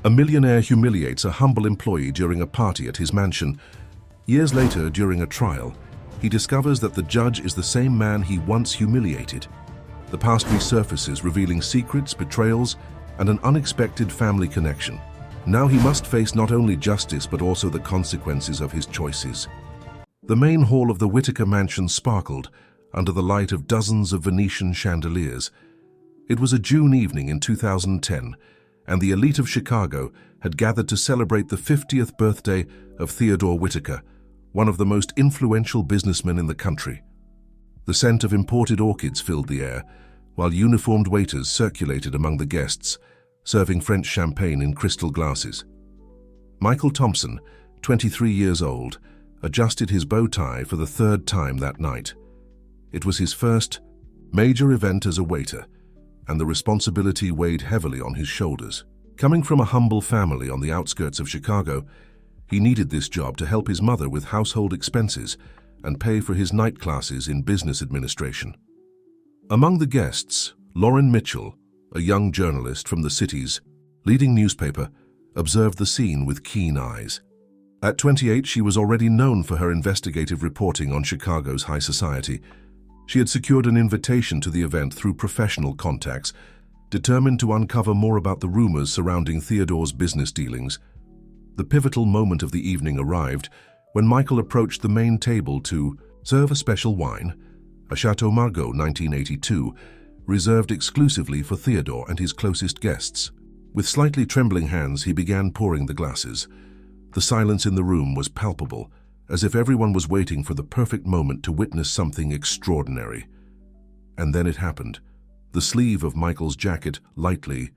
A millionaire humiliates a humble employee during a party at his mansion. Years later, during a trial, he discovers that the judge is the same man he once humiliated. The past resurfaces, revealing secrets, betrayals, and an unexpected family connection. Now he must face not only justice but also the consequences of his choices. The main hall of the Whittaker mansion sparkled under the light of dozens of Venetian chandeliers. It was a June evening in 2010, and the elite of Chicago had gathered to celebrate the 50th birthday of Theodore Whittaker, one of the most influential businessmen in the country. The scent of imported orchids filled the air, while uniformed waiters circulated among the guests, serving French champagne in crystal glasses. Michael Thompson, 23 years old, adjusted his bow tie for the third time that night. It was his first major event as a waiter, and the responsibility weighed heavily on his shoulders. Coming from a humble family on the outskirts of Chicago, he needed this job to help his mother with household expenses and pay for his night classes in business administration. Among the guests, Lauren Mitchell, a young journalist from the city's leading newspaper, observed the scene with keen eyes. At 28, she was already known for her investigative reporting on Chicago's high society. She had secured an invitation to the event through professional contacts, determined to uncover more about the rumors surrounding Theodore's business dealings. The pivotal moment of the evening arrived when Michael approached the main table to serve a special wine, a Chateau Margaux 1982, reserved exclusively for Theodore and his closest guests. With slightly trembling hands, he began pouring the glasses. The silence in the room was palpable, as if everyone was waiting for the perfect moment to witness something extraordinary. And then it happened. The sleeve of Michael's jacket lightly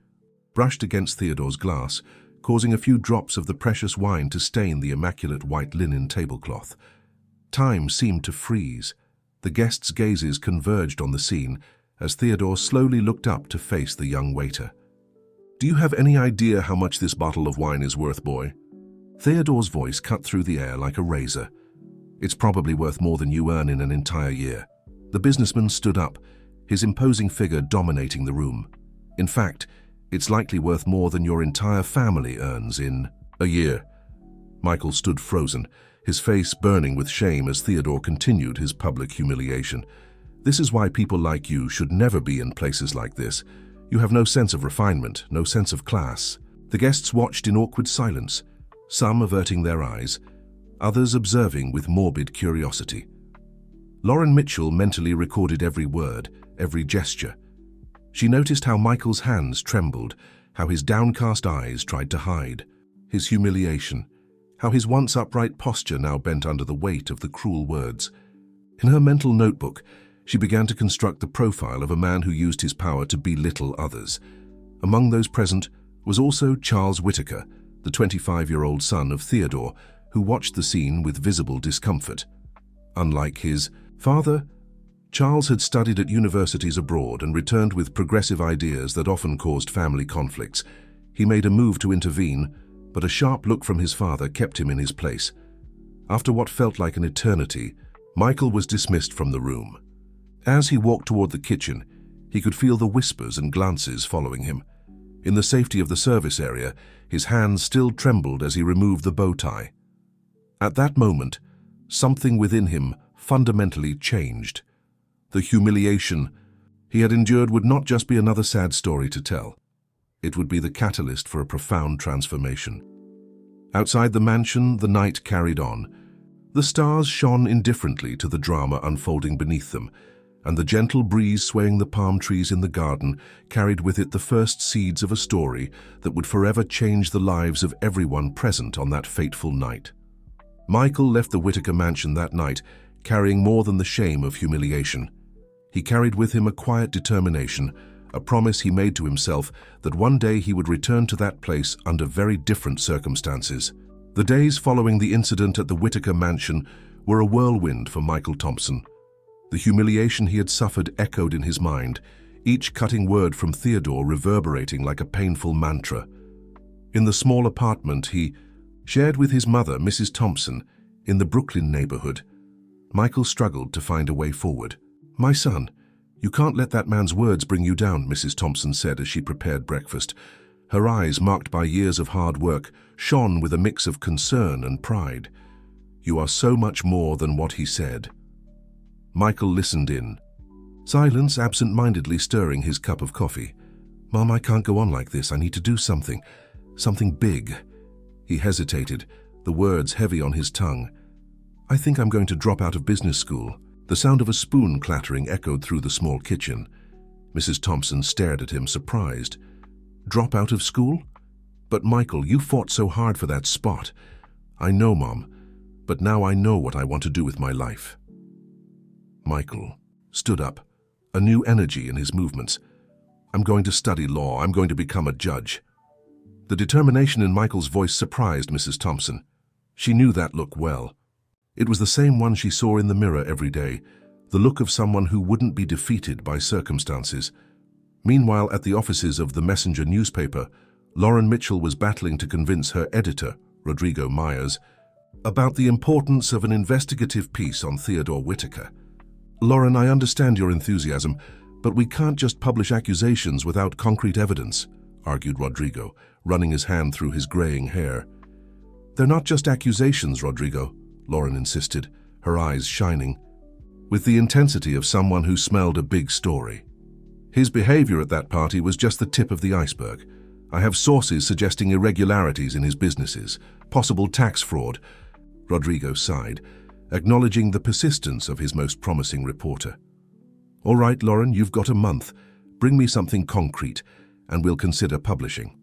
brushed against Theodore's glass, causing a few drops of the precious wine to stain the immaculate white linen tablecloth. Time seemed to freeze. The guests' gazes converged on the scene as Theodore slowly looked up to face the young waiter. "Do you have any idea how much this bottle of wine is worth, boy?" Theodore's voice cut through the air like a razor. "It's probably worth more than you earn in an entire year." The businessman stood up, his imposing figure dominating the room. "In fact, it's likely worth more than your entire family earns in a year." Michael stood frozen, his face burning with shame as Theodore continued his public humiliation. "This is why people like you should never be in places like this. You have no sense of refinement, no sense of class." The guests watched in awkward silence, some averting their eyes, others observing with morbid curiosity. Lauren Mitchell mentally recorded every word, every gesture. She noticed how Michael's hands trembled, how his downcast eyes tried to hide his humiliation, how his once upright posture now bent under the weight of the cruel words. In her mental notebook, she began to construct the profile of a man who used his power to belittle others. Among those present was also Charles Whittaker, the 25-year-old son of Theodore, who watched the scene with visible discomfort. Unlike his father, Charles had studied at universities abroad and returned with progressive ideas that often caused family conflicts. He made a move to intervene, but a sharp look from his father kept him in his place. After what felt like an eternity, Michael was dismissed from the room. As he walked toward the kitchen, he could feel the whispers and glances following him. In the safety of the service area, his hands still trembled as he removed the bow tie. At that moment, something within him fundamentally changed. The humiliation he had endured would not just be another sad story to tell. It would be the catalyst for a profound transformation. Outside the mansion, the night carried on. The stars shone indifferently to the drama unfolding beneath them, and the gentle breeze swaying the palm trees in the garden carried with it the first seeds of a story that would forever change the lives of everyone present on that fateful night. Michael left the Whittaker mansion that night, carrying more than the shame of humiliation. He carried with him a quiet determination, a promise he made to himself that one day he would return to that place under very different circumstances. The days following the incident at the Whittaker mansion were a whirlwind for Michael Thompson. The humiliation he had suffered echoed in his mind, each cutting word from Theodore reverberating like a painful mantra. In the small apartment he shared with his mother, Mrs. Thompson, in the Brooklyn neighborhood, Michael struggled to find a way forward. "My son, you can't let that man's words bring you down," Mrs. Thompson said as she prepared breakfast. Her eyes, marked by years of hard work, shone with a mix of concern and pride. "You are so much more than what he said." Michael listened in, silence absent-mindedly stirring his cup of coffee. "Mom, I can't go on like this. I need to do something. Something big." He hesitated, the words heavy on his tongue. "I think I'm going to drop out of business school." The sound of a spoon clattering echoed through the small kitchen. Mrs. Thompson stared at him, surprised. "Drop out of school? But Michael, you fought so hard for that spot." "I know, Mom, but now I know what I want to do with my life." Michael stood up, a new energy in his movements. "I'm going to study law. I'm going to become a judge." The determination in Michael's voice surprised Mrs. Thompson. She knew that look well. It was the same one she saw in the mirror every day, the look of someone who wouldn't be defeated by circumstances. Meanwhile, at the offices of the Messenger newspaper, Lauren Mitchell was battling to convince her editor, Rodrigo Myers, about the importance of an investigative piece on Theodore Whitaker. "Lauren, I understand your enthusiasm, but we can't just publish accusations without concrete evidence," argued Rodrigo, running his hand through his graying hair. "They're not just accusations, Rodrigo," Lauren insisted, her eyes shining, with the intensity of someone who smelled a big story. "His behavior at that party was just the tip of the iceberg. I have sources suggesting irregularities in his businesses, possible tax fraud." Rodrigo sighed, acknowledging the persistence of his most promising reporter. "All right, Lauren, you've got a month. Bring me something concrete, and we'll consider publishing."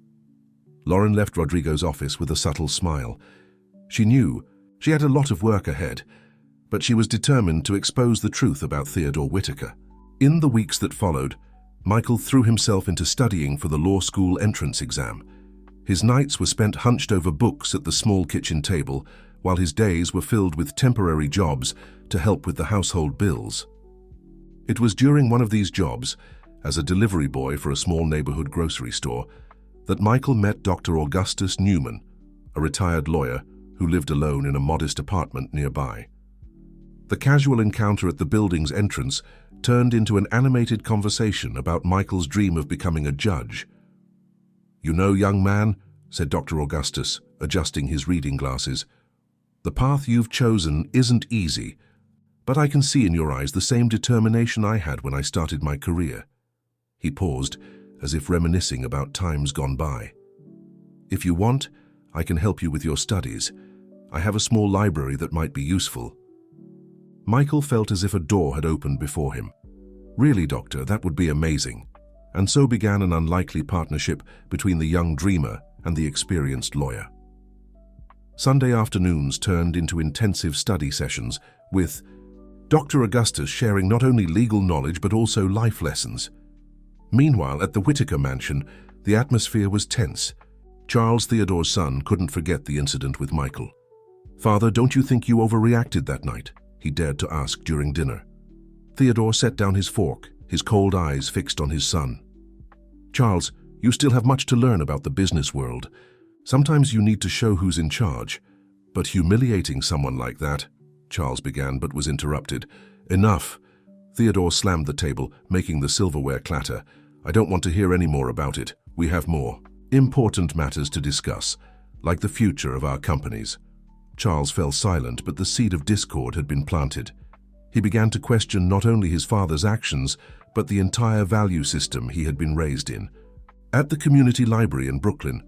Lauren left Rodrigo's office with a subtle smile. She knew she had a lot of work ahead, but she was determined to expose the truth about Theodore Whitaker. In the weeks that followed, Michael threw himself into studying for the law school entrance exam. His nights were spent hunched over books at the small kitchen table, while his days were filled with temporary jobs to help with the household bills. It was during one of these jobs, as a delivery boy for a small neighborhood grocery store, that Michael met Dr. Augustus Newman, a retired lawyer who lived alone in a modest apartment nearby. The casual encounter at the building's entrance turned into an animated conversation about Michael's dream of becoming a judge. "You know, young man," said Dr. Augustus, adjusting his reading glasses, "the path you've chosen isn't easy, but I can see in your eyes the same determination I had when I started my career." He paused, as if reminiscing about times gone by. "If you want, I can help you with your studies. I have a small library that might be useful." Michael felt as if a door had opened before him. "Really, Doctor, that would be amazing." And so began an unlikely partnership between the young dreamer and the experienced lawyer. Sunday afternoons turned into intensive study sessions, with Dr. Augustus sharing not only legal knowledge but also life lessons. Meanwhile, at the Whitaker mansion, the atmosphere was tense. Charles, Theodore's son, couldn't forget the incident with Michael. "Father, don't you think you overreacted that night?" he dared to ask during dinner. Theodore set down his fork, his cold eyes fixed on his son. "Charles, you still have much to learn about the business world. Sometimes you need to show who's in charge. But humiliating someone like that," Charles began but was interrupted. "Enough." Theodore slammed the table, making the silverware clatter. "I don't want to hear any more about it. We have more important matters to discuss, like the future of our companies." Charles fell silent, but the seed of discord had been planted. He began to question not only his father's actions, but the entire value system he had been raised in. At the community library in Brooklyn,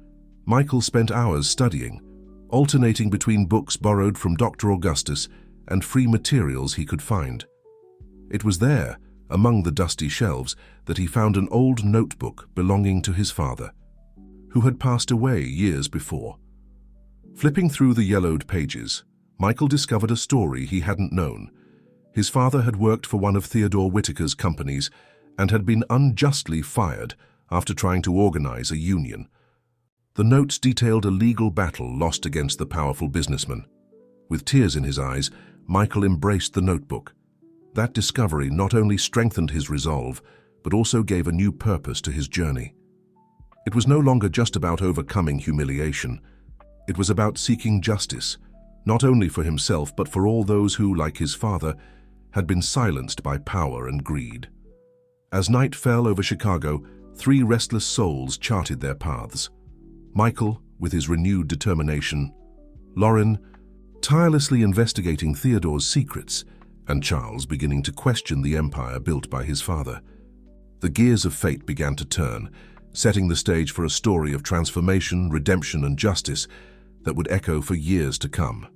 Michael spent hours studying, alternating between books borrowed from Dr. Augustus and free materials he could find. It was there, among the dusty shelves, that he found an old notebook belonging to his father, who had passed away years before. Flipping through the yellowed pages, Michael discovered a story he hadn't known. His father had worked for one of Theodore Whitaker's companies and had been unjustly fired after trying to organize a union. The notes detailed a legal battle lost against the powerful businessman. With tears in his eyes, Michael embraced the notebook. That discovery not only strengthened his resolve, but also gave a new purpose to his journey. It was no longer just about overcoming humiliation. It was about seeking justice, not only for himself but for all those who, like his father, had been silenced by power and greed. As night fell over Chicago, Three restless souls charted their paths. Michael, with his renewed determination, Lauren, tirelessly investigating Theodore's secrets, and Charles beginning to question the empire built by his father. The gears of fate began to turn, setting the stage for a story of transformation, redemption, and justice that would echo for years to come.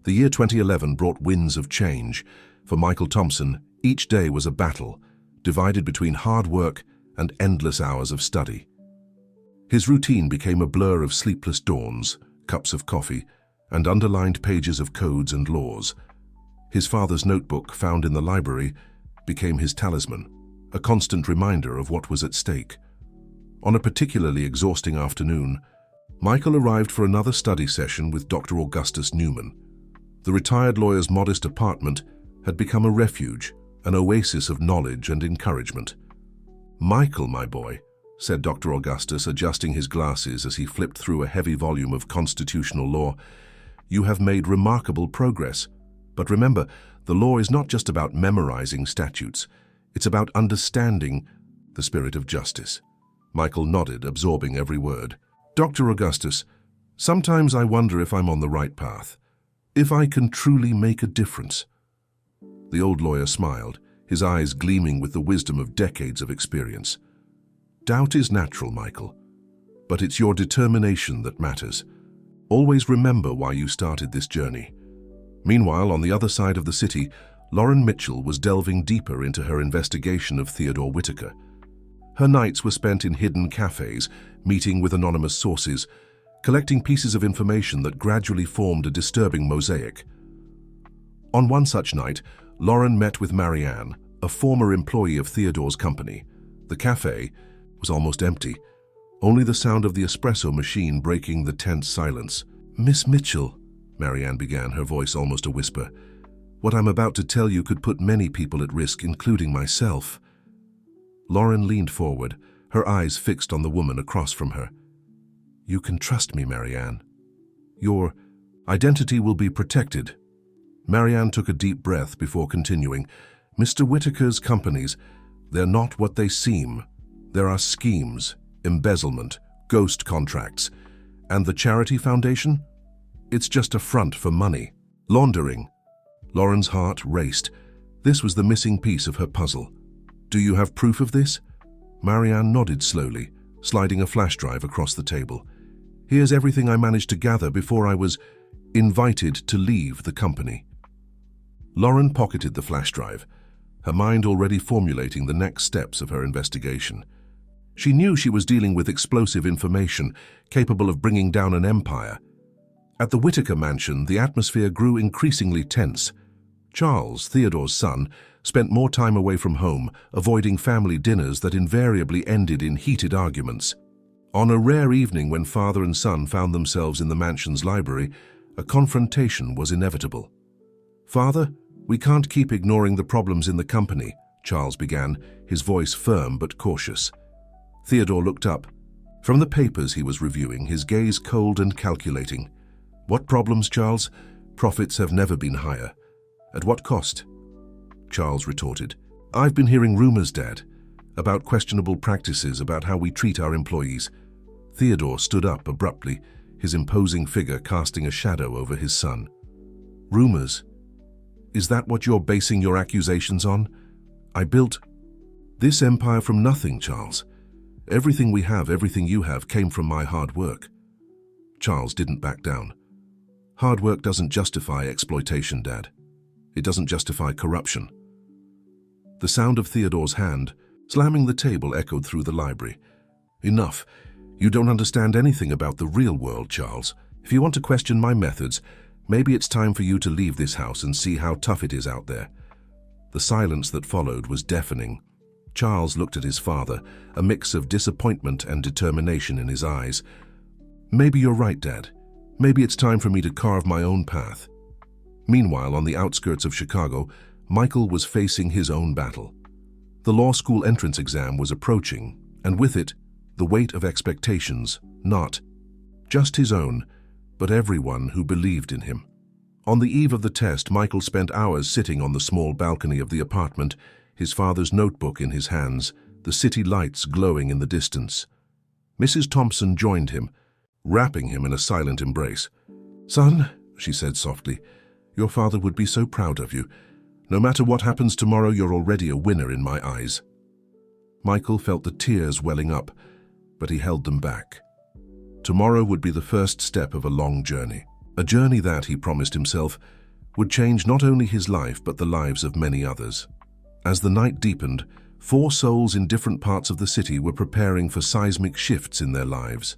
The year 2011 brought winds of change. For Michael Thompson, each day was a battle, divided between hard work and endless hours of study. His routine became a blur of sleepless dawns, cups of coffee, and underlined pages of codes and laws. His father's notebook, found in the library, became his talisman, a constant reminder of what was at stake. On a particularly exhausting afternoon, Michael arrived for another study session with Dr. Augustus Newman. The retired lawyer's modest apartment had become a refuge, an oasis of knowledge and encouragement. "Michael, my boy," said Dr. Augustus, adjusting his glasses as he flipped through a heavy volume of constitutional law, "you have made remarkable progress. But remember, the law is not just about memorizing statutes. It's about understanding the spirit of justice." Michael nodded, absorbing every word. "Dr. Augustus, sometimes I wonder if I'm on the right path, if I can truly make a difference." The old lawyer smiled, his eyes gleaming with the wisdom of decades of experience. "Doubt is natural, Michael, but it's your determination that matters. Always remember why you started this journey." Meanwhile, on the other side of the city, Lauren Mitchell was delving deeper into her investigation of Theodore Whitaker. Her nights were spent in hidden cafes, meeting with anonymous sources, collecting pieces of information that gradually formed a disturbing mosaic. On one such night, Lauren met with Marianne, a former employee of Theodore's company. The cafe was almost empty, only the sound of the espresso machine breaking the tense silence. "Miss Mitchell," Marianne began, her voice almost a whisper, "what I'm about to tell you could put many people at risk, including myself." Lauren leaned forward, her eyes fixed on the woman across from her. "You can trust me, Marianne. Your identity will be protected." Marianne took a deep breath before continuing. "Mr. Whitaker's companies, they're not what they seem. There are schemes, embezzlement, ghost contracts. And the charity foundation? It's just a front for money. Laundering." Lauren's heart raced. This was the missing piece of her puzzle. "Do you have proof of this?" Marianne nodded slowly, sliding a flash drive across the table. "Here's everything I managed to gather before I was invited to leave the company." Lauren pocketed the flash drive, her mind already formulating the next steps of her investigation. She knew she was dealing with explosive information, capable of bringing down an empire. At the Whitaker mansion, the atmosphere grew increasingly tense. Charles, Theodore's son, spent more time away from home, avoiding family dinners that invariably ended in heated arguments. On a rare evening when father and son found themselves in the mansion's library, a confrontation was inevitable. "Father, we can't keep ignoring the problems in the company," Charles began, his voice firm but cautious. Theodore looked up. From the papers he was reviewing, his gaze cold and calculating. "What problems, Charles? Profits have never been higher. At what cost?" Charles retorted. "I've been hearing rumors, Dad, about questionable practices, about how we treat our employees." Theodore stood up abruptly, his imposing figure casting a shadow over his son. "Rumors? Is that what you're basing your accusations on? I built this empire from nothing, Charles. Everything we have, everything you have, came from my hard work." Charles didn't back down. "Hard work doesn't justify exploitation, Dad. It doesn't justify corruption." The sound of Theodore's hand slamming the table echoed through the library. "Enough. You don't understand anything about the real world, Charles. If you want to question my methods, maybe it's time for you to leave this house and see how tough it is out there." The silence that followed was deafening. Charles looked at his father, a mix of disappointment and determination in his eyes. "Maybe you're right, Dad. Maybe it's time for me to carve my own path." Meanwhile, on the outskirts of Chicago, Michael was facing his own battle. The law school entrance exam was approaching, and with it, the weight of expectations, not just his own, but everyone who believed in him. On the eve of the test, Michael spent hours sitting on the small balcony of the apartment, his father's notebook in his hands, the city lights glowing in the distance. Mrs. Thompson joined him, wrapping him in a silent embrace. "Son," she said softly, "your father would be so proud of you. No matter what happens tomorrow, you're already a winner in my eyes." Michael felt the tears welling up, but he held them back. Tomorrow would be the first step of a long journey. A journey that, he promised himself, would change not only his life but the lives of many others. As the night deepened, 4 souls in different parts of the city were preparing for seismic shifts in their lives.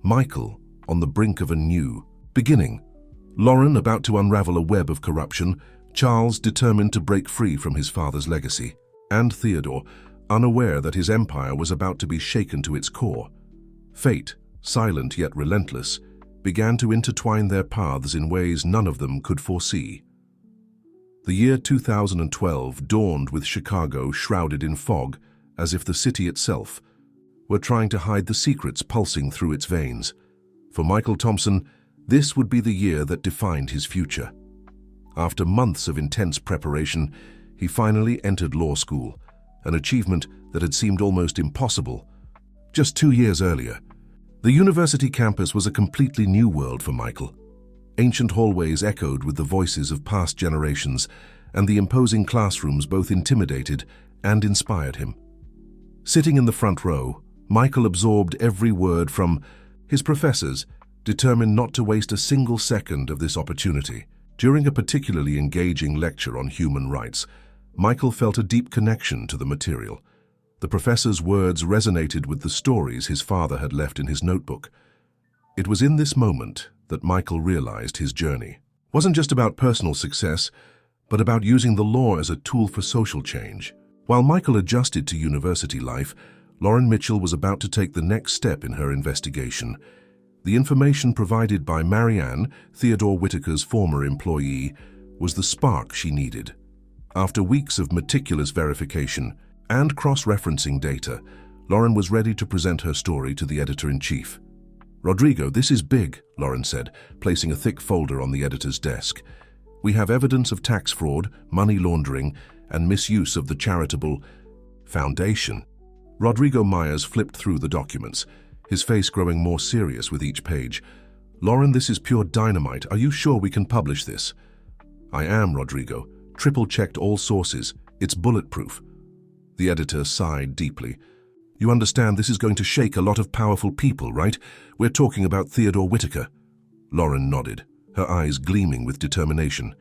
Michael, on the brink of a new beginning. Lauren, about to unravel a web of corruption. Charles, determined to break free from his father's legacy. And Theodore, unaware that his empire was about to be shaken to its core. Fate, silent yet relentless, began to intertwine their paths in ways none of them could foresee. The year 2012 dawned with Chicago shrouded in fog, as if the city itself were trying to hide the secrets pulsing through its veins. For Michael Thompson, this would be the year that defined his future. After months of intense preparation, he finally entered law school, an achievement that had seemed almost impossible just 2 years earlier. The university campus was a completely new world for Michael. Ancient hallways echoed with the voices of past generations, and the imposing classrooms both intimidated and inspired him. Sitting in the front row, Michael absorbed every word from his professors, determined not to waste a single second of this opportunity. During a particularly engaging lecture on human rights, Michael felt a deep connection to the material. The professor's words resonated with the stories his father had left in his notebook. It was in this moment that Michael realized his journey wasn't just about personal success, but about using the law as a tool for social change. While Michael adjusted to university life, Lauren Mitchell was about to take the next step in her investigation. The information provided by Marianne, Theodore Whitaker's former employee, was the spark she needed. After weeks of meticulous verification and cross-referencing data, Lauren was ready to present her story to the editor-in-chief. "Rodrigo, this is big," Lauren said, placing a thick folder on the editor's desk. "We have evidence of tax fraud, money laundering, and misuse of the charitable foundation." Rodrigo Myers flipped through the documents, his face growing more serious with each page. "Lauren, this is pure dynamite. Are you sure we can publish this?" "I am, Rodrigo. Triple-checked all sources. It's bulletproof." The editor sighed deeply. "You understand this is going to shake a lot of powerful people, right? We're talking about Theodore Whitaker." Lauren nodded, her eyes gleaming with determination.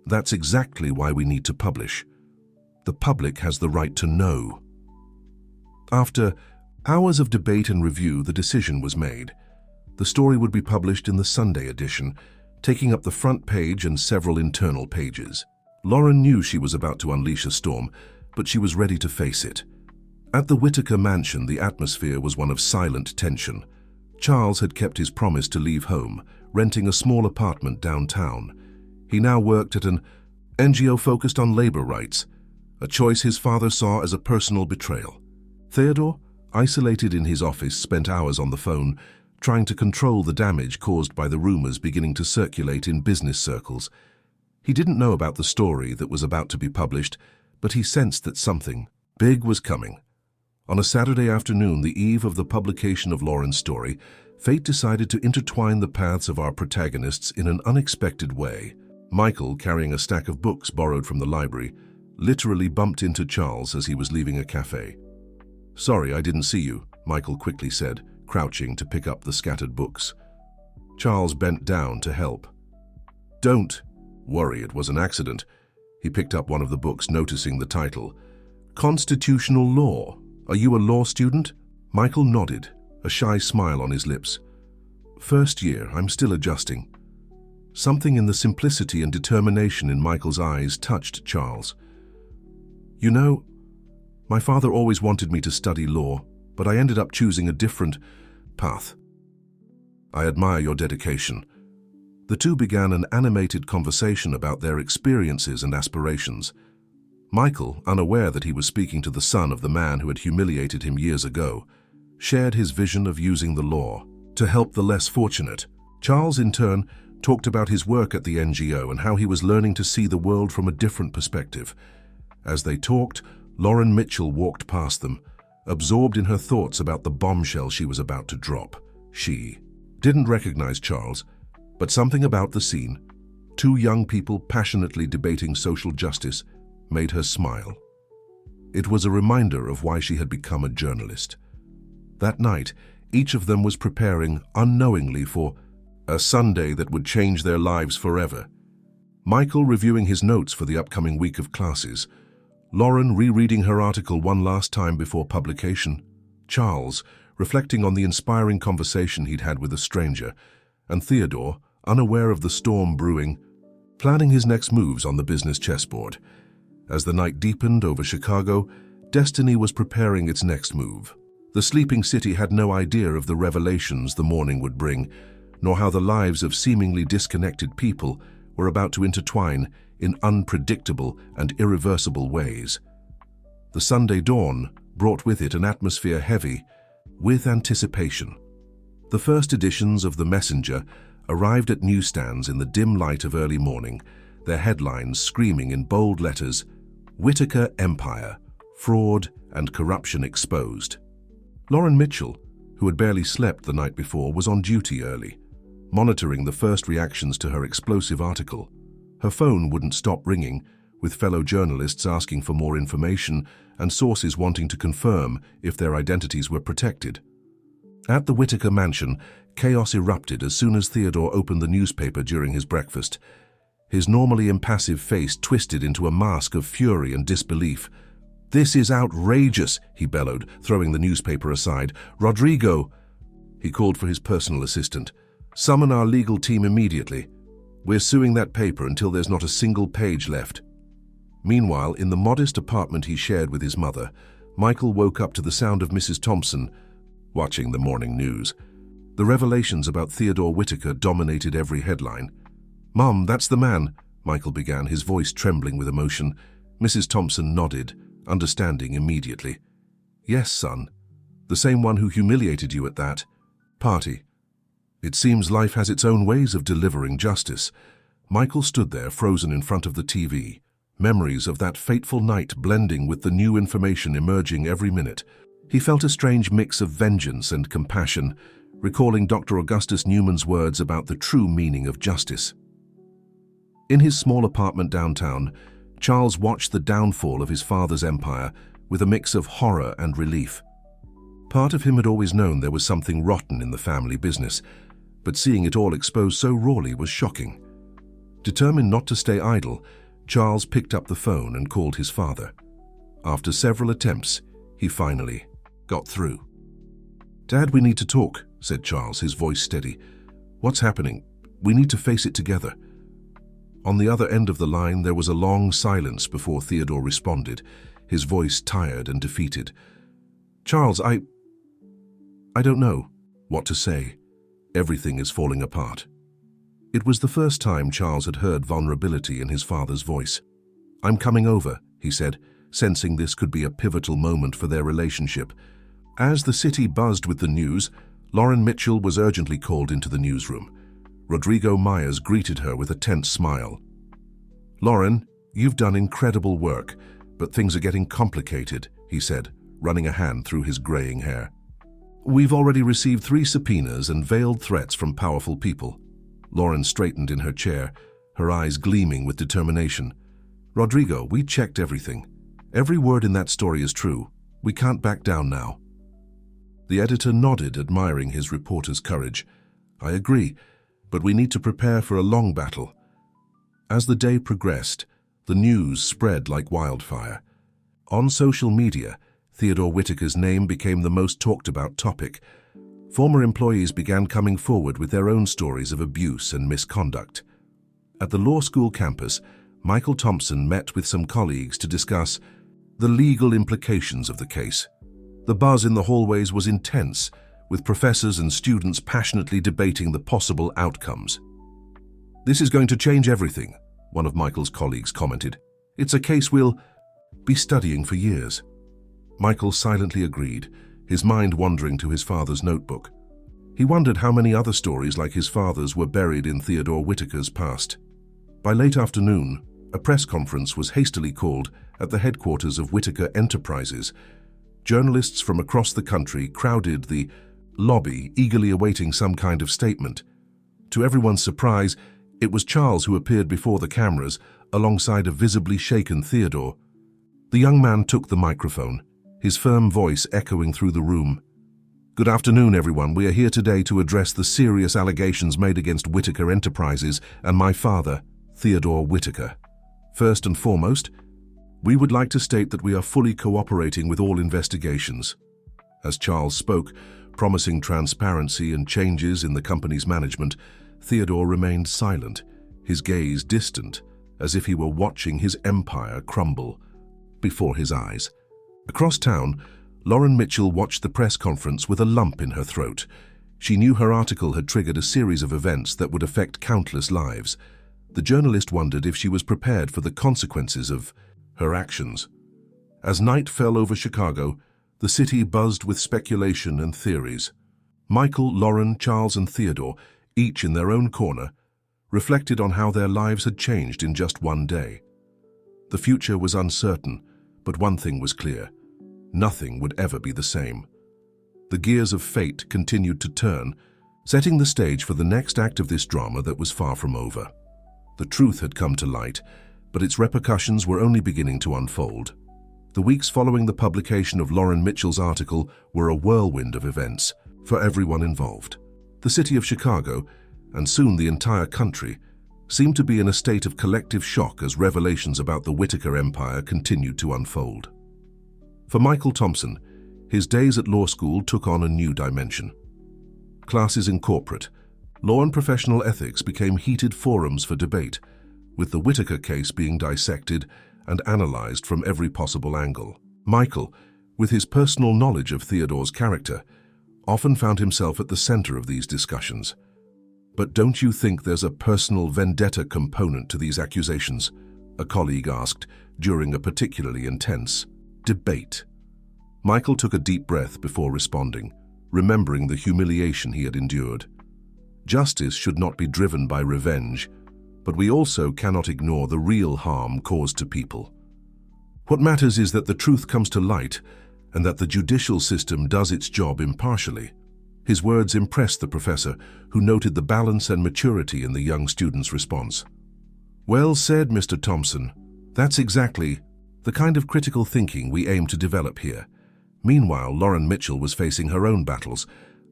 "That's exactly why we need to publish. The public has the right to know." After hours of debate and review, the decision was made. The story would be published in the Sunday edition, taking up the front page and several internal pages. Lauren knew she was about to unleash a storm, but she was ready to face it. At the Whitaker mansion, the atmosphere was one of silent tension. Charles had kept his promise to leave home, renting a small apartment downtown. He now worked at an NGO focused on labor rights, a choice his father saw as a personal betrayal. Theodore, isolated in his office, spent hours on the phone, trying to control the damage caused by the rumors beginning to circulate in business circles. He didn't know about the story that was about to be published, but he sensed that something big was coming. On a Saturday afternoon, the eve of the publication of Lauren's story, fate decided to intertwine the paths of our protagonists in an unexpected way. Michael, carrying a stack of books borrowed from the library, literally bumped into Charles as he was leaving a cafe. "Sorry, I didn't see you," Michael quickly said, crouching to pick up the scattered books. Charles bent down to help. "Don't worry, it was an accident." He picked up one of the books, noticing the title, "Constitutional Law. Are you a law student?" Michael nodded, a shy smile on his lips. "First year, I'm still adjusting." Something in the simplicity and determination in Michael's eyes touched Charles. "You know, my father always wanted me to study law, but I ended up choosing a different path. I admire your dedication." The two began an animated conversation about their experiences and aspirations. Michael, unaware that he was speaking to the son of the man who had humiliated him years ago, shared his vision of using the law to help the less fortunate. Charles, in turn, talked about his work at the NGO and how he was learning to see the world from a different perspective. As they talked, Lauren Mitchell walked past them, absorbed in her thoughts about the bombshell she was about to drop. She didn't recognize Charles, but something about the scene, two young people passionately debating social justice, made her smile. It was a reminder of why she had become a journalist. That night, each of them was preparing unknowingly for a Sunday that would change their lives forever. Michael reviewing his notes for the upcoming week of classes, Lauren rereading her article one last time before publication, Charles reflecting on the inspiring conversation he'd had with a stranger, and Theodore, unaware of the storm brewing, planning his next moves on the business chessboard. As the night deepened over Chicago, destiny was preparing its next move. The sleeping city had no idea of the revelations the morning would bring, nor how the lives of seemingly disconnected people were about to intertwine in unpredictable and irreversible ways. The Sunday dawn brought with it an atmosphere heavy with anticipation. The first editions of The Messenger arrived at newsstands in the dim light of early morning, their headlines screaming in bold letters, "Whitaker Empire, Fraud and Corruption Exposed." Lauren Mitchell, who had barely slept the night before, was on duty early, monitoring the first reactions to her explosive article. Her phone wouldn't stop ringing, with fellow journalists asking for more information and sources wanting to confirm if their identities were protected. At the Whitaker mansion, chaos erupted as soon as Theodore opened the newspaper during his breakfast. His normally impassive face twisted into a mask of fury and disbelief. "This is outrageous," he bellowed, throwing the newspaper aside. "Rodrigo!" He called for his personal assistant. "Summon our legal team immediately. We're suing that paper until there's not a single page left." Meanwhile, in the modest apartment he shared with his mother, Michael woke up to the sound of Mrs. Thompson watching the morning news. The revelations about Theodore Whitaker dominated every headline. "Mom, that's the man," Michael began, his voice trembling with emotion. Mrs. Thompson nodded, understanding immediately. "Yes, son. The same one who humiliated you at that party. It seems life has its own ways of delivering justice." Michael stood there, frozen in front of the TV, memories of that fateful night blending with the new information emerging every minute. He felt a strange mix of vengeance and compassion, recalling Dr. Augustus Newman's words about the true meaning of justice. In his small apartment downtown, Charles watched the downfall of his father's empire with a mix of horror and relief. Part of him had always known there was something rotten in the family business, but seeing it all exposed so rawly was shocking. Determined not to stay idle, Charles picked up the phone and called his father. After several attempts, he finally got through. "Dad, we need to talk," said Charles, his voice steady. "What's happening? We need to face it together." On the other end of the line, there was a long silence before Theodore responded, his voice tired and defeated. "Charles, I don't know what to say. Everything is falling apart." It was the first time Charles had heard vulnerability in his father's voice. "I'm coming over," he said, sensing this could be a pivotal moment for their relationship. As the city buzzed with the news, Lauren Mitchell was urgently called into the newsroom. Rodrigo Myers greeted her with a tense smile. "Lauren, you've done incredible work, but things are getting complicated," he said, running a hand through his graying hair. "We've already received 3 subpoenas and veiled threats from powerful people." Lauren straightened in her chair, her eyes gleaming with determination. "Rodrigo, we checked everything. Every word in that story is true. We can't back down now." The editor nodded, admiring his reporter's courage. "I agree, but we need to prepare for a long battle." As the day progressed, the news spread like wildfire. On social media, Theodore Whitaker's name became the most talked about topic. Former employees began coming forward with their own stories of abuse and misconduct. At the law school campus, Michael Thompson met with some colleagues to discuss the legal implications of the case. The buzz in the hallways was intense, with professors and students passionately debating the possible outcomes. "This is going to change everything," one of Michael's colleagues commented. "It's a case we'll be studying for years." Michael silently agreed, his mind wandering to his father's notebook. He wondered how many other stories like his father's were buried in Theodore Whitaker's past. By late afternoon, a press conference was hastily called at the headquarters of Whitaker Enterprises. Journalists from across the country crowded the lobby, eagerly awaiting some kind of statement. To everyone's surprise, it was Charles who appeared before the cameras, alongside a visibly shaken Theodore. The young man took the microphone, his firm voice echoing through the room. "Good afternoon, everyone. We are here today to address the serious allegations made against Whitaker Enterprises and my father, Theodore Whitaker. First and foremost, we would like to state that we are fully cooperating with all investigations." As Charles spoke, promising transparency and changes in the company's management, Theodore remained silent, his gaze distant, as if he were watching his empire crumble before his eyes. Across town, Lauren Mitchell watched the press conference with a lump in her throat. She knew her article had triggered a series of events that would affect countless lives. The journalist wondered if she was prepared for the consequences of her actions. As night fell over Chicago, the city buzzed with speculation and theories. Michael, Lauren, Charles, and Theodore, each in their own corner, reflected on how their lives had changed in just one day. The future was uncertain, but one thing was clear: nothing would ever be the same. The gears of fate continued to turn, setting the stage for the next act of this drama that was far from over. The truth had come to light, but its repercussions were only beginning to unfold. The weeks following the publication of Lauren Mitchell's article were a whirlwind of events for everyone involved. The city of Chicago, and soon the entire country, seemed to be in a state of collective shock as revelations about the Whitaker empire continued to unfold. For Michael Thompson, his days at law school took on a new dimension. Classes in corporate, law and professional ethics became heated forums for debate, with the Whitaker case being dissected and analyzed from every possible angle. Michael, with his personal knowledge of Theodore's character, often found himself at the center of these discussions. "But don't you think there's a personal vendetta component to these accusations?" a colleague asked during a particularly intense debate. Michael took a deep breath before responding, remembering the humiliation he had endured. Justice should not be driven by revenge, but we also cannot ignore the real harm caused to people. What matters is that the truth comes to light and that the judicial system does its job impartially. His words impressed the professor, who noted the balance and maturity in the young student's response. "Well said, Mr. Thompson. That's exactly the kind of critical thinking we aim to develop here." Meanwhile, Lauren Mitchell was facing her own battles.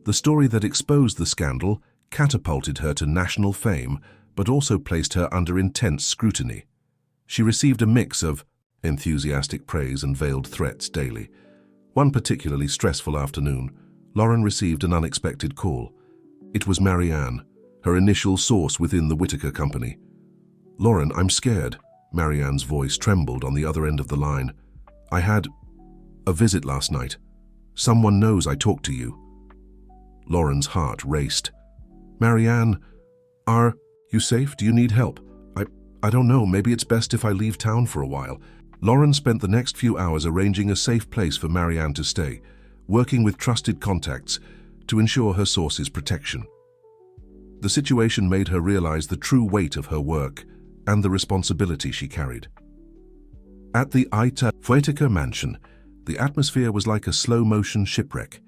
The story that exposed the scandal catapulted her to national fame, but also placed her under intense scrutiny. She received a mix of enthusiastic praise and veiled threats daily. One particularly stressful afternoon, Lauren received an unexpected call. It was Marianne, her initial source within the Whitaker company. "Lauren, I'm scared." Marianne's voice trembled on the other end of the line. "I had a visit last night. Someone knows I talked to you." Lauren's heart raced. "Marianne, are you safe? Do you need help? I don't know, maybe it's best if I leave town for a while." Lauren spent the next few hours arranging a safe place for Marianne to stay, working with trusted contacts to ensure her source's protection. The situation made her realize the true weight of her work and the responsibility she carried. At the Whitaker mansion, the atmosphere was like a slow-motion shipwreck.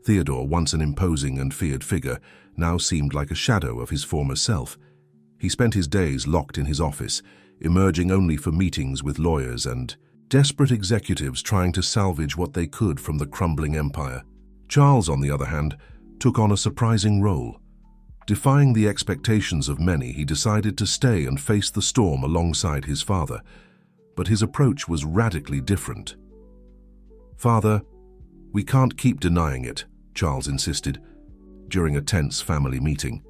Theodore, once an imposing and feared figure, now seemed like a shadow of his former self. He spent his days locked in his office, emerging only for meetings with lawyers and desperate executives trying to salvage what they could from the crumbling empire. Charles, on the other hand, took on a surprising role. Defying the expectations of many, he decided to stay and face the storm alongside his father. But his approach was radically different. "Father, we can't keep denying it," Charles insisted during a tense family meeting.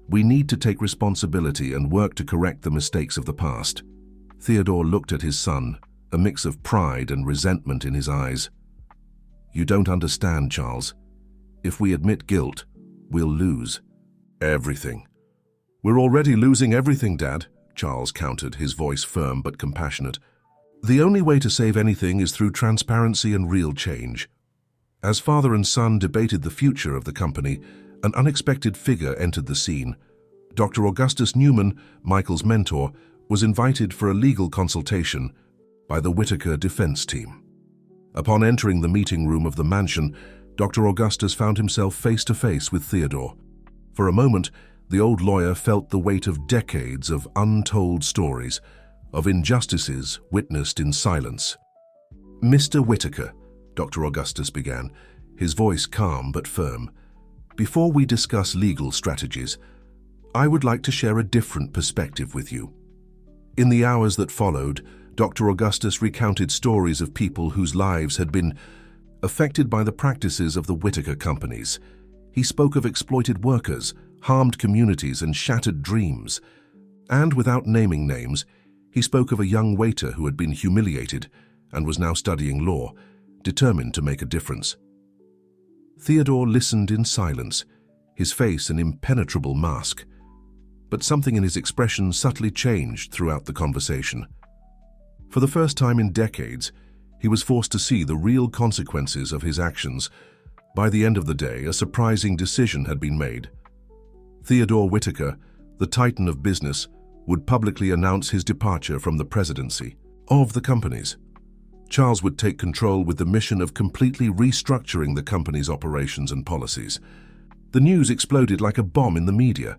"We need to take responsibility and work to correct the mistakes of the past." Theodore looked at his son, a mix of pride and resentment in his eyes. "You don't understand, Charles. If we admit guilt, we'll lose everything." "We're already losing everything, Dad," Charles countered, his voice firm but compassionate. "The only way to save anything is through transparency and real change." As father and son debated the future of the company, an unexpected figure entered the scene. Dr. Augustus Newman, Michael's mentor, was invited for a legal consultation by the Whitaker defense team. Upon entering the meeting room of the mansion, Dr. Augustus found himself face to face with Theodore. For a moment, the old lawyer felt the weight of decades of untold stories, of injustices witnessed in silence. "Mr. Whitaker," Dr. Augustus began, his voice calm but firm, "before we discuss legal strategies, I would like to share a different perspective with you." In the hours that followed, Dr. Augustus recounted stories of people whose lives had been affected by the practices of the Whitaker companies. He spoke of exploited workers, harmed communities, and shattered dreams. And without naming names, he spoke of a young waiter who had been humiliated and was now studying law, determined to make a difference. Theodore listened in silence, his face an impenetrable mask. But something in his expression subtly changed throughout the conversation. For the first time in decades, he was forced to see the real consequences of his actions. By the end of the day, a surprising decision had been made. Theodore Whitaker, the titan of business, would publicly announce his departure from the presidency of the companies. Charles would take control with the mission of completely restructuring the company's operations and policies. The news exploded like a bomb in the media.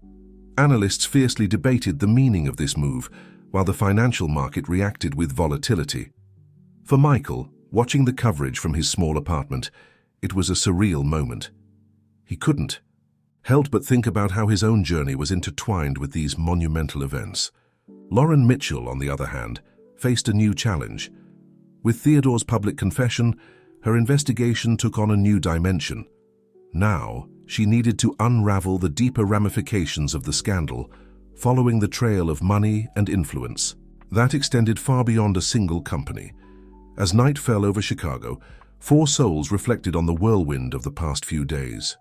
Analysts fiercely debated the meaning of this move, while the financial market reacted with volatility. For Michael, watching the coverage from his small apartment, it was a surreal moment. He couldn't help but think about how his own journey was intertwined with these monumental events. Lauren Mitchell, on the other hand, faced a new challenge. With Theodore's public confession, her investigation took on a new dimension. Now, she needed to unravel the deeper ramifications of the scandal, following the trail of money and influence. That extended far beyond a single company. As night fell over Chicago, 4 souls reflected on the whirlwind of the past few days.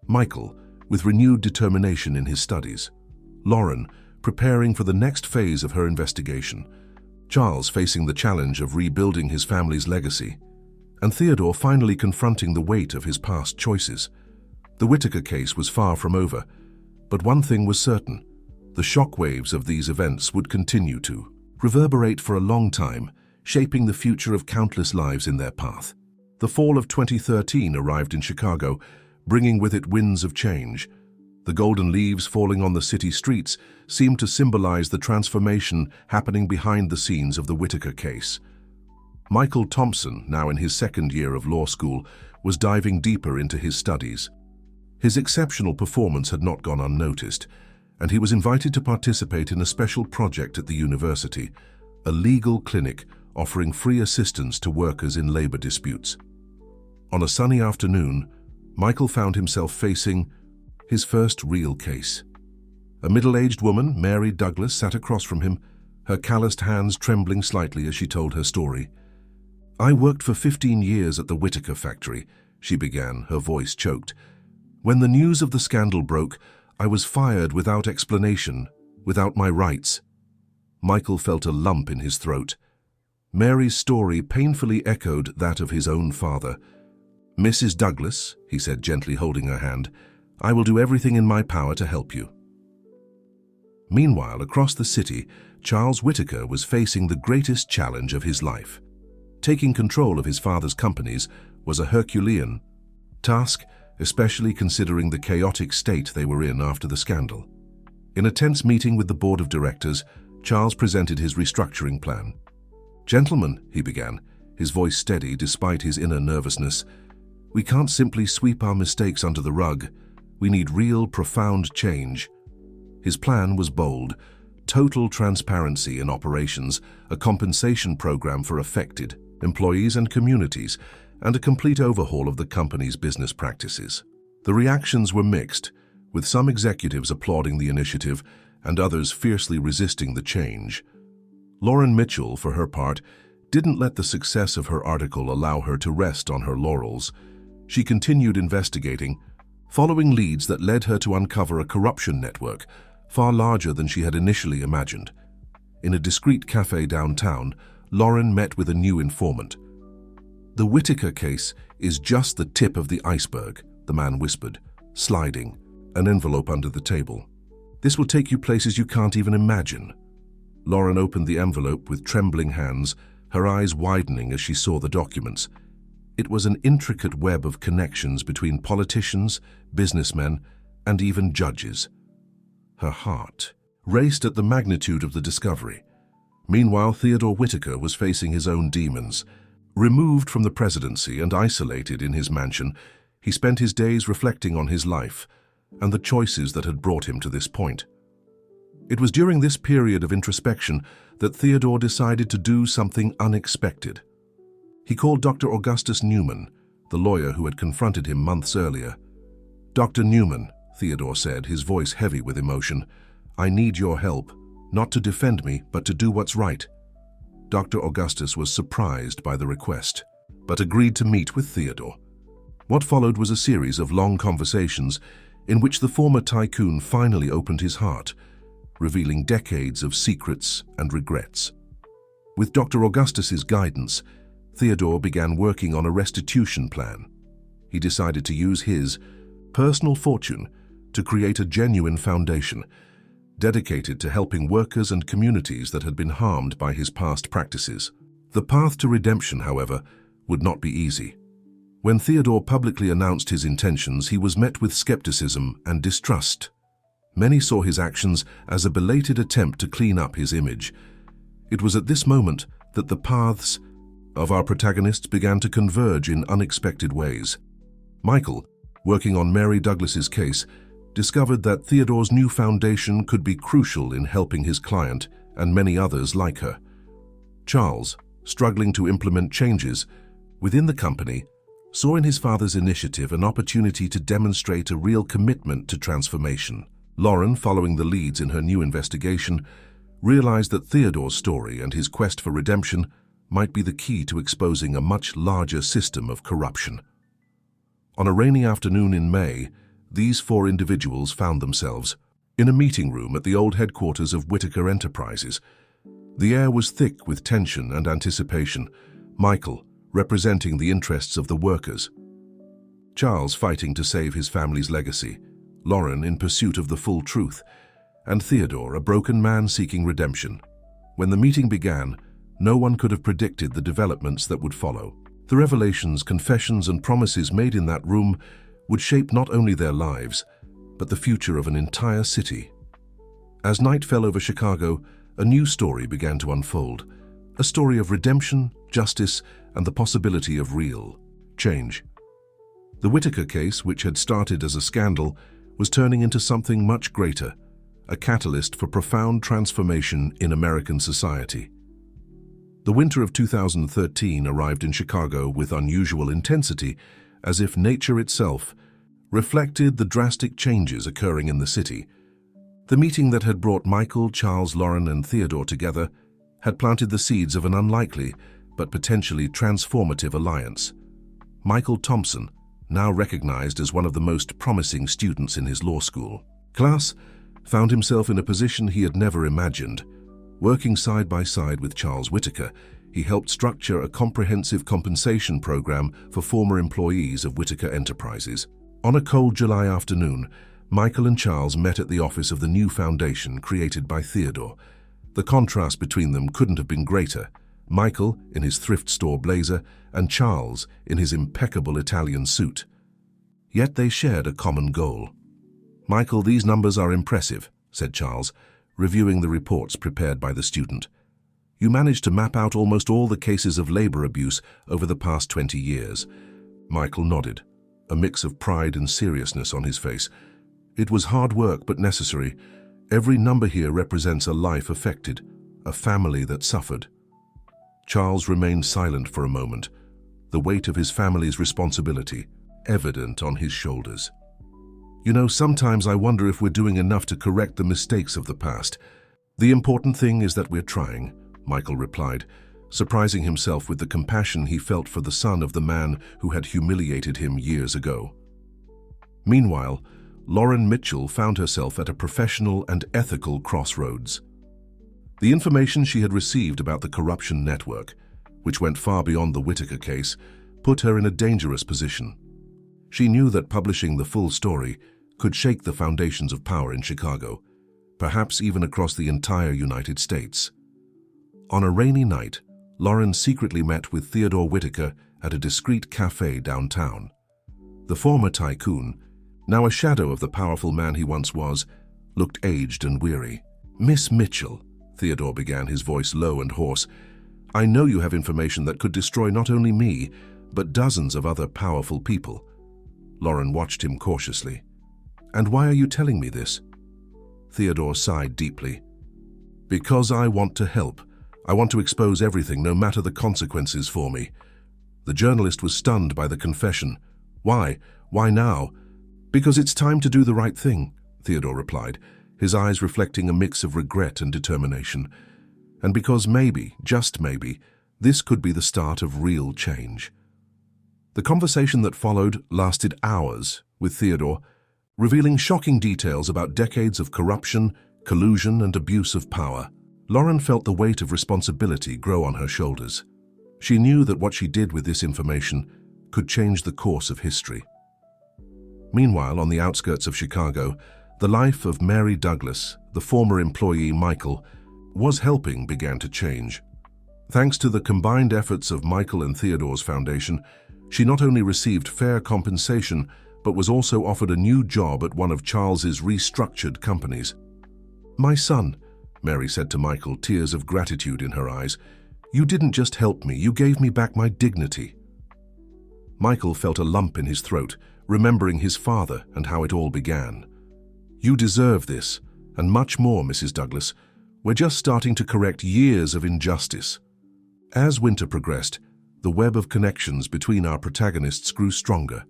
Michael, with renewed determination in his studies. Lauren, preparing for the next phase of her investigation. Charles facing the challenge of rebuilding his family's legacy. And Theodore finally confronting the weight of his past choices. The Whitaker case was far from over, but one thing was certain. The shockwaves of these events would continue to reverberate for a long time, shaping the future of countless lives in their path. The fall of 2013 arrived in Chicago, bringing with it winds of change. The golden leaves falling on the city streets seemed to symbolize the transformation happening behind the scenes of the Whitaker case. Michael Thompson, now in his second year of law school, was diving deeper into his studies. His exceptional performance had not gone unnoticed, and he was invited to participate in a special project at the university, a legal clinic offering free assistance to workers in labor disputes. On a sunny afternoon, Michael found himself facing his first real case. A middle-aged woman, Mary Douglas, sat across from him, her calloused hands trembling slightly as she told her story. "I worked for 15 years at the Whitaker factory," she began, her voice choked. "When the news of the scandal broke, I was fired without explanation, without my rights." Michael felt a lump in his throat. Mary's story painfully echoed that of his own father. "Mrs. Douglas," he said, gently holding her hand, "I will do everything in my power to help you." Meanwhile, across the city, Charles Whitaker was facing the greatest challenge of his life. Taking control of his father's companies was a Herculean task, especially considering the chaotic state they were in after the scandal. In a tense meeting with the board of directors, Charles presented his restructuring plan. "Gentlemen," he began, his voice steady despite his inner nervousness, "we can't simply sweep our mistakes under the rug. We need real, profound change." His plan was bold: total transparency in operations, a compensation program for affected employees and communities, and a complete overhaul of the company's business practices. The reactions were mixed, with some executives applauding the initiative and others fiercely resisting the change. Lauren Mitchell, for her part, didn't let the success of her article allow her to rest on her laurels. She continued investigating, following leads that led her to uncover a corruption network far larger than she had initially imagined. In a discreet cafe downtown, Lauren met with a new informant. "The Whitaker case is just the tip of the iceberg," the man whispered, sliding an envelope under the table. "This will take you places you can't even imagine." Lauren opened the envelope with trembling hands, her eyes widening as she saw the documents. It was an intricate web of connections between politicians, businessmen, and even judges. Her heart raced at the magnitude of the discovery. Meanwhile, Theodore Whitaker was facing his own demons. Removed from the presidency and isolated in his mansion, he spent his days reflecting on his life and the choices that had brought him to this point. It was during this period of introspection that Theodore decided to do something unexpected. He called Dr. Augustus Newman, the lawyer who had confronted him months earlier. "Dr. Newman," Theodore said, his voice heavy with emotion, "I need your help, not to defend me, but to do what's right." Dr. Augustus was surprised by the request, but agreed to meet with Theodore. What followed was a series of long conversations in which the former tycoon finally opened his heart, revealing decades of secrets and regrets. With Dr. Augustus's guidance, Theodore began working on a restitution plan. He decided to use his personal fortune to create a genuine foundation, dedicated to helping workers and communities that had been harmed by his past practices. The path to redemption, however, would not be easy. When Theodore publicly announced his intentions, he was met with skepticism and distrust. Many saw his actions as a belated attempt to clean up his image. It was at this moment that the paths of our protagonists began to converge in unexpected ways. Michael, working on Mary Douglas's case, discovered that Theodore's new foundation could be crucial in helping his client and many others like her. Charles, struggling to implement changes within the company, saw in his father's initiative an opportunity to demonstrate a real commitment to transformation. Lauren, following the leads in her new investigation, realized that Theodore's story and his quest for redemption might be the key to exposing a much larger system of corruption. On a rainy afternoon in May, these four individuals found themselves in a meeting room at the old headquarters of Whitaker Enterprises. The air was thick with tension and anticipation, Michael representing the interests of the workers, Charles fighting to save his family's legacy, Lauren in pursuit of the full truth, and Theodore, a broken man seeking redemption. When the meeting began, no one could have predicted the developments that would follow. The revelations, confessions, and promises made in that room would shape not only their lives, but the future of an entire city. As night fell over Chicago, a new story began to unfold, a story of redemption, justice, and the possibility of real change. The Whitaker case, which had started as a scandal, was turning into something much greater, a catalyst for profound transformation in American society. The winter of 2013 arrived in Chicago with unusual intensity, as if nature itself reflected the drastic changes occurring in the city. The meeting that had brought Michael, Charles, Lauren, and Theodore together had planted the seeds of an unlikely but potentially transformative alliance. Michael Thompson, now recognized as one of the most promising students in his law school class, found himself in a position he had never imagined. Working side by side with Charles Whitaker, he helped structure a comprehensive compensation program for former employees of Whitaker Enterprises. On a cold July afternoon, Michael and Charles met at the office of the new foundation created by Theodore. The contrast between them couldn't have been greater. Michael in his thrift store blazer and Charles in his impeccable Italian suit. Yet they shared a common goal. "Michael, these numbers are impressive," said Charles, reviewing the reports prepared by the student. "You managed to map out almost all the cases of labor abuse over the past 20 years. Michael nodded, a mix of pride and seriousness on his face. "It was hard work, but necessary. Every number here represents a life affected, a family that suffered." Charles remained silent for a moment, the weight of his family's responsibility evident on his shoulders. "You know, sometimes I wonder if we're doing enough to correct the mistakes of the past. The important thing is that we're trying," Michael replied, surprising himself with the compassion he felt for the son of the man who had humiliated him years ago. Meanwhile, Lauren Mitchell found herself at a professional and ethical crossroads. The information she had received about the corruption network, which went far beyond the Whitaker case, put her in a dangerous position. She knew that publishing the full story could shake the foundations of power in Chicago, perhaps even across the entire United States. On a rainy night, Lauren secretly met with Theodore Whitaker at a discreet cafe downtown. The former tycoon, now a shadow of the powerful man he once was, looked aged and weary. "Miss Mitchell," Theodore began, his voice low and hoarse, "I know you have information that could destroy not only me, but dozens of other powerful people." Lauren watched him cautiously. "And why are you telling me this?" Theodore sighed deeply. "Because I want to help. I want to expose everything, no matter the consequences for me." The journalist was stunned by the confession. "Why? Why now?" "Because it's time to do the right thing," Theodore replied, his eyes reflecting a mix of regret and determination. "And because maybe, just maybe, this could be the start of real change." The conversation that followed lasted hours, with Theodore revealing shocking details about decades of corruption, collusion, and abuse of power. Lauren felt the weight of responsibility grow on her shoulders. She knew that what she did with this information could change the course of history. Meanwhile, on the outskirts of Chicago, the life of Mary Douglas, the former employee Michael, began to change. Thanks to the combined efforts of Michael and Theodore's foundation, she not only received fair compensation, but was also offered a new job at one of Charles's restructured companies. "My son," Mary said to Michael, tears of gratitude in her eyes, "you didn't just help me, you gave me back my dignity." Michael felt a lump in his throat, remembering his father and how it all began. "You deserve this, and much more, Mrs. Douglas. We're just starting to correct years of injustice." As winter progressed, the web of connections between our protagonists grew stronger.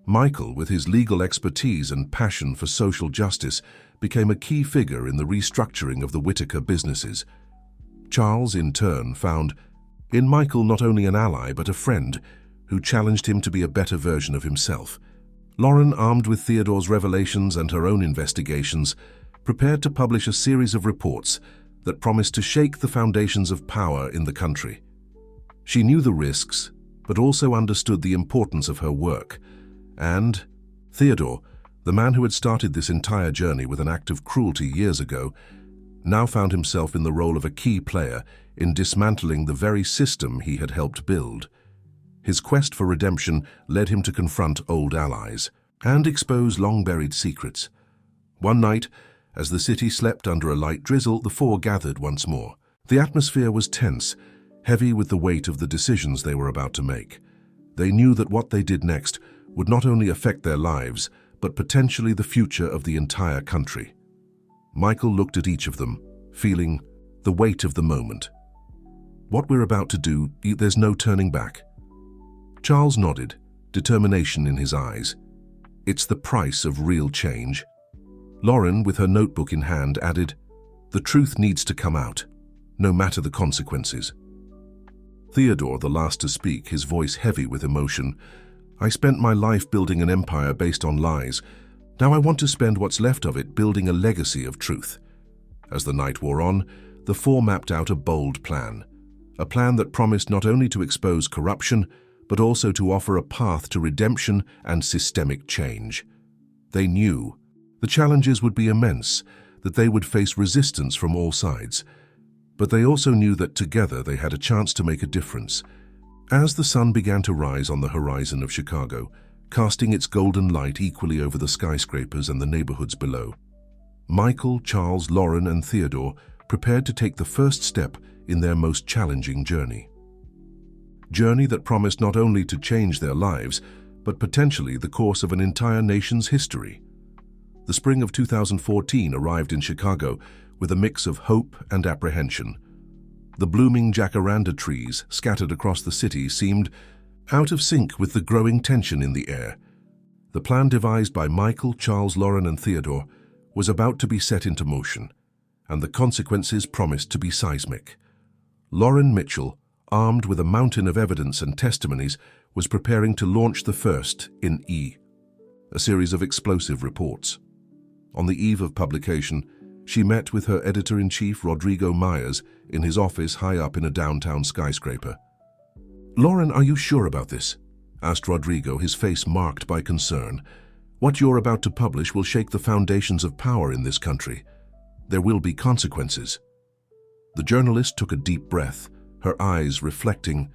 Michael, with his legal expertise and passion for social justice, became a key figure in the restructuring of the Whitaker businesses. Charles, in turn, found in Michael not only an ally but a friend who challenged him to be a better version of himself. Lauren, armed with Theodore's revelations and her own investigations, prepared to publish a series of reports that promised to shake the foundations of power in the country. She knew the risks, but also understood the importance of her work. And Theodore, the man who had started this entire journey with an act of cruelty years ago, now found himself in the role of a key player in dismantling the very system he had helped build. His quest for redemption led him to confront old allies and expose long-buried secrets. One night, as the city slept under a light drizzle, the four gathered once more. The atmosphere was tense, heavy with the weight of the decisions they were about to make. They knew that what they did next would not only affect their lives, but potentially the future of the entire country. Michael looked at each of them, feeling the weight of the moment. "What we're about to do, there's no turning back." Charles nodded, determination in his eyes. "It's the price of real change." Lauren, with her notebook in hand, added, "The truth needs to come out, no matter the consequences." Theodore, the last to speak, his voice heavy with emotion, "I spent my life building an empire based on lies. Now I want to spend what's left of it building a legacy of truth." As the night wore on, the four mapped out a bold plan. A plan that promised not only to expose corruption, but also to offer a path to redemption and systemic change. They knew the challenges would be immense, that they would face resistance from all sides. But they also knew that together they had a chance to make a difference. As the sun began to rise on the horizon of Chicago, casting its golden light equally over the skyscrapers and the neighborhoods below, Michael, Charles, Lauren, and Theodore prepared to take the first step in their most challenging journey. Journey that promised not only to change their lives, but potentially the course of an entire nation's history. The spring of 2014 arrived in Chicago with a mix of hope and apprehension. The blooming jacaranda trees scattered across the city seemed out of sync with the growing tension in the air. The plan devised by Michael, Charles, Lauren, and Theodore was about to be set into motion, and the consequences promised to be seismic. Lauren Mitchell, armed with a mountain of evidence and testimonies, was preparing to launch the first in a series of explosive reports. On the eve of publication, she met with her editor-in-chief, Rodrigo Myers, in his office high up in a downtown skyscraper. "Lauren, are you sure about this?" asked Rodrigo, his face marked by concern. "What you're about to publish will shake the foundations of power in this country. There will be consequences." The journalist took a deep breath, her eyes reflecting.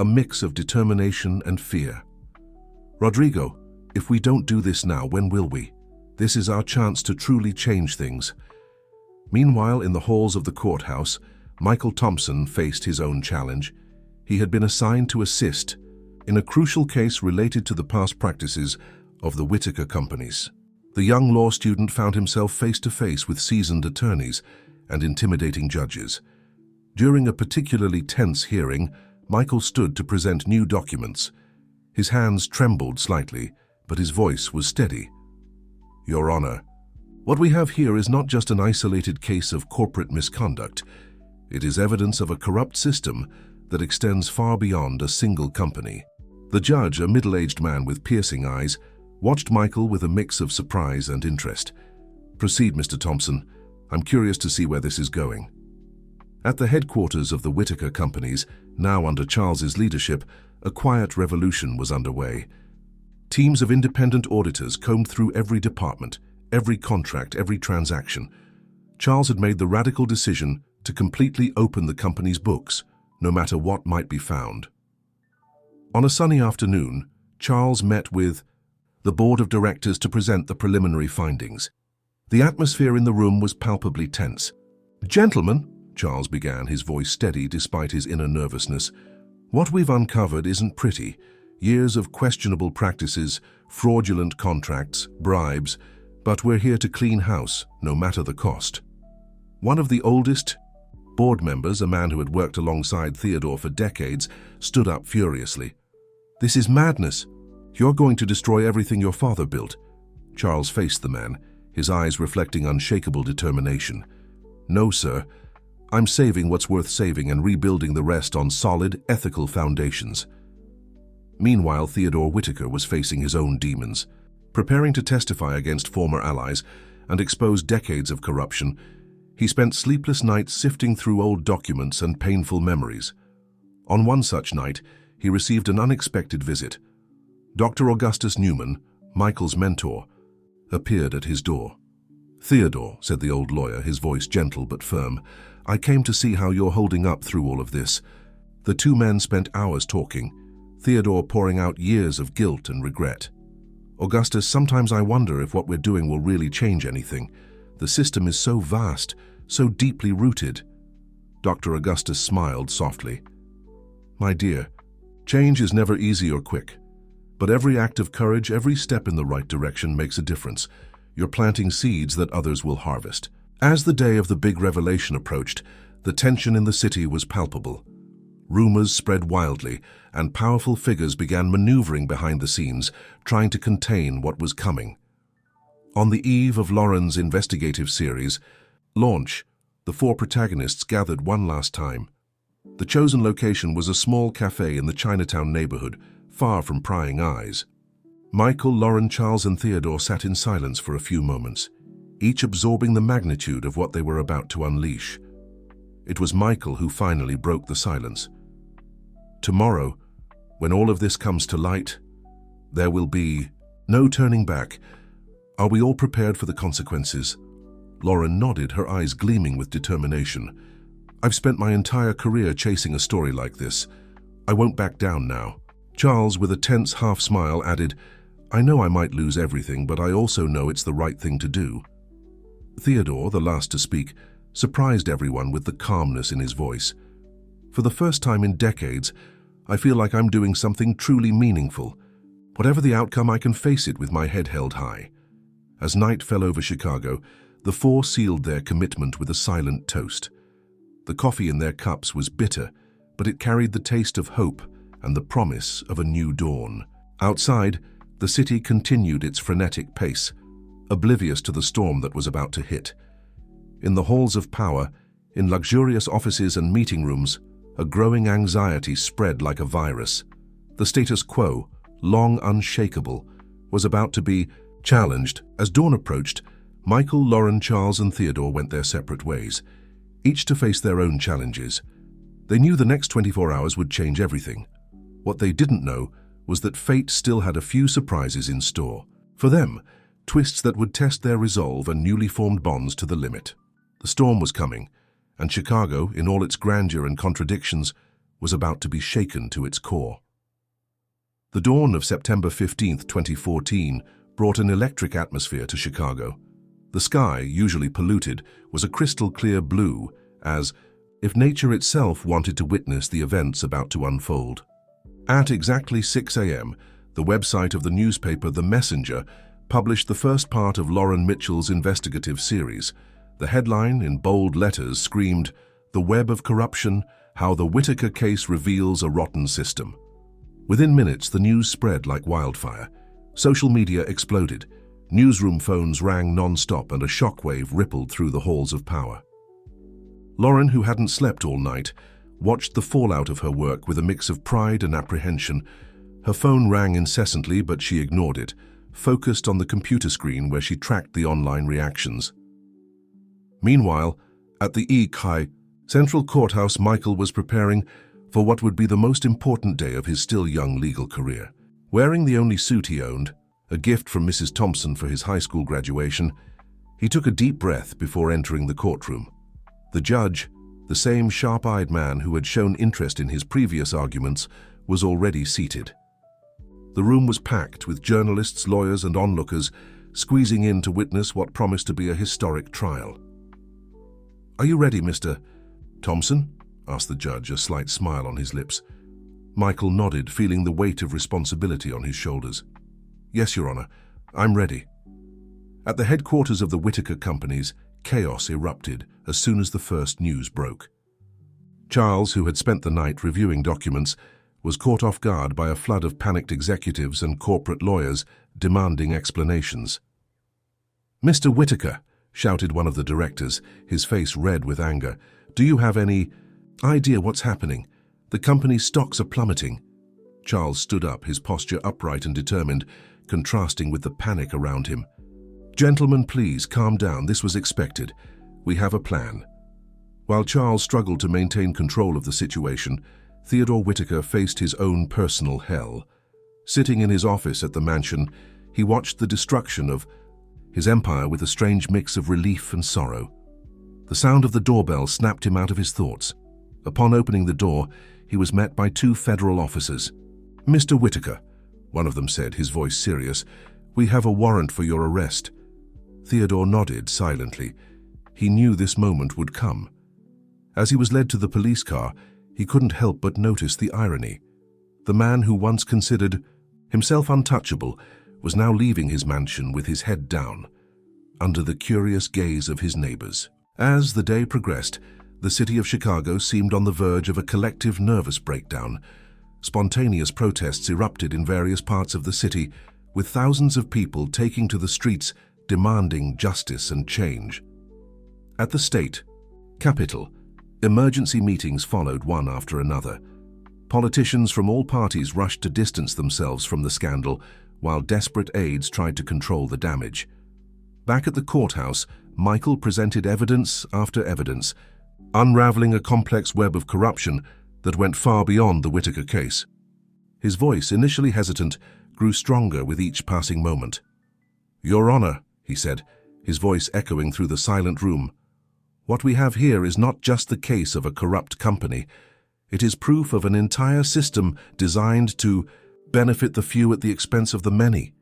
a mix of determination and fear. "Rodrigo, if we don't do this now, when will we? This is our chance to truly change things." Meanwhile, in the halls of the courthouse, Michael Thompson faced his own challenge. He had been assigned to assist in a crucial case related to the past practices of the Whitaker companies. The young law student found himself face to face with seasoned attorneys and intimidating judges. During a particularly tense hearing, Michael stood to present new documents. His hands trembled slightly, but his voice was steady. "Your Honor, what we have here is not just an isolated case of corporate misconduct. It is evidence of a corrupt system that extends far beyond a single company." The judge, a middle-aged man with piercing eyes, watched Michael with a mix of surprise and interest. "Proceed, Mr. Thompson. I'm curious to see where this is going." At the headquarters of the Whitaker companies, now under Charles's leadership, a quiet revolution was underway. Teams of independent auditors combed through every department, every contract, every transaction. Charles had made the radical decision to completely open the company's books, no matter what might be found. On a sunny afternoon, Charles met with the board of directors to present the preliminary findings. The atmosphere in the room was palpably tense. "Gentlemen," Charles began, his voice steady despite his inner nervousness, "what we've uncovered isn't pretty. Years of questionable practices, fraudulent contracts, bribes, but we're here to clean house, no matter the cost." One of the oldest board members, a man who had worked alongside Theodore for decades, stood up furiously. "This is madness. You're going to destroy everything your father built." Charles faced the man, his eyes reflecting unshakable determination. "No, sir. I'm saving what's worth saving and rebuilding the rest on solid, ethical foundations." Meanwhile, Theodore Whitaker was facing his own demons. Preparing to testify against former allies and expose decades of corruption, he spent sleepless nights sifting through old documents and painful memories. On one such night, he received an unexpected visit. Dr. Augustus Newman, Michael's mentor, appeared at his door. "Theodore," said the old lawyer, his voice gentle but firm, "I came to see how you're holding up through all of this." The two men spent hours talking, Theodore pouring out years of guilt and regret. "Augustus, sometimes I wonder if what we're doing will really change anything. The system is so vast, so deeply rooted." Dr. Augustus smiled softly. "My dear, change is never easy or quick. But every act of courage, every step in the right direction makes a difference. You're planting seeds that others will harvest." As the day of the big revelation approached, the tension in the city was palpable. Rumors spread wildly, and powerful figures began maneuvering behind the scenes, trying to contain what was coming. On the eve of Lauren's investigative series launch, the four protagonists gathered one last time. The chosen location was a small cafe in the Chinatown neighborhood, far from prying eyes. Michael, Lauren, Charles, and Theodore sat in silence for a few moments, each absorbing the magnitude of what they were about to unleash. It was Michael who finally broke the silence. "Tomorrow, when all of this comes to light, there will be no turning back. Are we all prepared for the consequences?" Lauren nodded, her eyes gleaming with determination. "I've spent my entire career chasing a story like this. I won't back down now." Charles, with a tense half-smile, added, "I know I might lose everything, but I also know it's the right thing to do." Theodore, the last to speak, surprised everyone with the calmness in his voice. "For the first time in decades, I feel like I'm doing something truly meaningful. Whatever the outcome, I can face it with my head held high." As night fell over Chicago, the four sealed their commitment with a silent toast. The coffee in their cups was bitter, but it carried the taste of hope and the promise of a new dawn. Outside, the city continued its frenetic pace, oblivious to the storm that was about to hit. In the halls of power, in luxurious offices and meeting rooms, a growing anxiety spread like a virus. The status quo, long unshakable, was about to be challenged. As dawn approached, Michael, Lauren, Charles, and Theodore went their separate ways, each to face their own challenges. They knew the next 24 hours would change everything. What they didn't know was that fate still had a few surprises in store. For them, twists that would test their resolve and newly formed bonds to the limit. The storm was coming, and Chicago, in all its grandeur and contradictions, was about to be shaken to its core. The dawn of September 15, 2014, brought an electric atmosphere to Chicago. The sky, usually polluted, was a crystal-clear blue, as if nature itself wanted to witness the events about to unfold. At exactly 6 a.m., the website of the newspaper The Messenger published the first part of Lauren Mitchell's investigative series. The headline, in bold letters, screamed, "The Web of Corruption, How the Whitaker Case Reveals a Rotten System." Within minutes, the news spread like wildfire. Social media exploded. Newsroom phones rang non-stop and a shockwave rippled through the halls of power. Lauren, who hadn't slept all night, watched the fallout of her work with a mix of pride and apprehension. Her phone rang incessantly, but she ignored it, focused on the computer screen where she tracked the online reactions. Meanwhile, at the E.K. Central Courthouse, Michael was preparing for what would be the most important day of his still young legal career. Wearing the only suit he owned, a gift from Mrs. Thompson for his high school graduation, he took a deep breath before entering the courtroom. The judge, the same sharp-eyed man who had shown interest in his previous arguments, was already seated. The room was packed with journalists, lawyers, and onlookers squeezing in to witness what promised to be a historic trial. "Are you ready, Mr. Thompson?" asked the judge, a slight smile on his lips. Michael nodded, feeling the weight of responsibility on his shoulders. "Yes, Your Honor, I'm ready." At the headquarters of the Whitaker companies, chaos erupted as soon as the first news broke. Charles, who had spent the night reviewing documents, was caught off guard by a flood of panicked executives and corporate lawyers demanding explanations. "Mr. Whitaker," shouted one of the directors, his face red with anger, "do you have any idea what's happening? The company's stocks are plummeting." Charles stood up, his posture upright and determined, contrasting with the panic around him. "Gentlemen, please, calm down. This was expected. We have a plan." While Charles struggled to maintain control of the situation, Theodore Whitaker faced his own personal hell. Sitting in his office at the mansion, he watched the destruction of his empire with a strange mix of relief and sorrow. The sound of the doorbell snapped him out of his thoughts. Upon opening the door, he was met by two federal officers. "Mr. Whitaker," one of them said, his voice serious, "we have a warrant for your arrest." Theodore nodded silently. He knew this moment would come. As he was led to the police car, he couldn't help but notice the irony. The man who once considered himself untouchable was now leaving his mansion with his head down, under the curious gaze of his neighbors. As the day progressed, the city of Chicago seemed on the verge of a collective nervous breakdown. Spontaneous protests erupted in various parts of the city, with thousands of people taking to the streets demanding justice and change. At the state capitol, emergency meetings followed one after another. Politicians from all parties rushed to distance themselves from the scandal, while desperate aides tried to control the damage. Back at the courthouse, Michael presented evidence after evidence, unraveling a complex web of corruption that went far beyond the Whitaker case. His voice, initially hesitant, grew stronger with each passing moment. "Your Honor," he said, his voice echoing through the silent room, "what we have here is not just the case of a corrupt company. It is proof of an entire system designed to benefit the few at the expense of the many."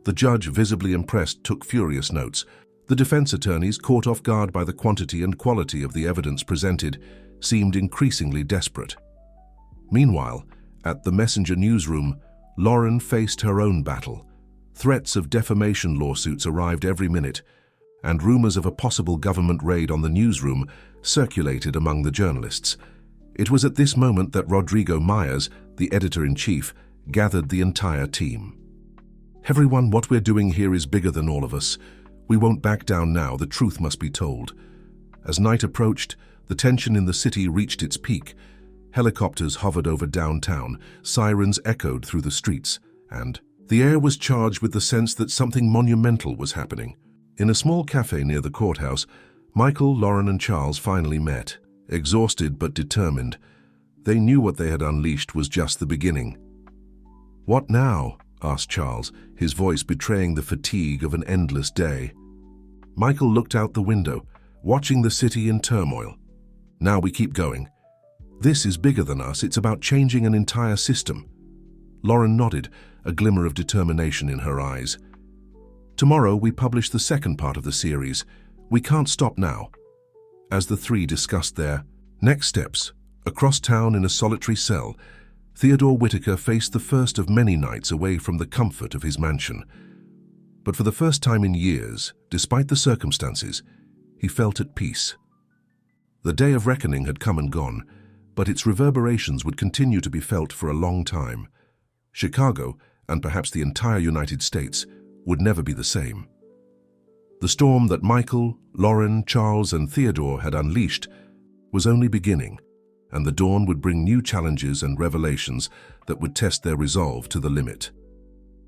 The judge, visibly impressed, took furious notes. The defense attorneys, caught off guard by the quantity and quality of the evidence presented, seemed increasingly desperate. Meanwhile, at the Messenger newsroom, Lauren faced her own battle. Threats of defamation lawsuits arrived every minute, and rumors of a possible government raid on the newsroom circulated among the journalists. It was at this moment that Rodrigo Myers, the editor-in-chief, gathered the entire team. "Everyone, what we're doing here is bigger than all of us. We won't back down now. The truth must be told." As night approached, the tension in the city reached its peak. Helicopters hovered over downtown, sirens echoed through the streets, and the air was charged with the sense that something monumental was happening. In a small cafe near the courthouse, Michael, Lauren, and Charles finally met, exhausted but determined. They knew what they had unleashed was just the beginning. "What now?" asked Charles, his voice betraying the fatigue of an endless day. Michael looked out the window, watching the city in turmoil. "Now we keep going. This is bigger than us. It's about changing an entire system. Lauren nodded, a glimmer of determination in her eyes. Tomorrow we publish the second part of the series. We can't stop now. As the three discussed their next steps, across town in a solitary cell, Theodore Whitaker faced the first of many nights away from the comfort of his mansion. But for the first time in years, despite the circumstances, he felt at peace. The day of reckoning had come and gone, but its reverberations would continue to be felt for a long time. Chicago, and perhaps the entire United States, would never be the same. The storm that Michael, Lauren, Charles, and Theodore had unleashed was only beginning, and the dawn would bring new challenges and revelations that would test their resolve to the limit.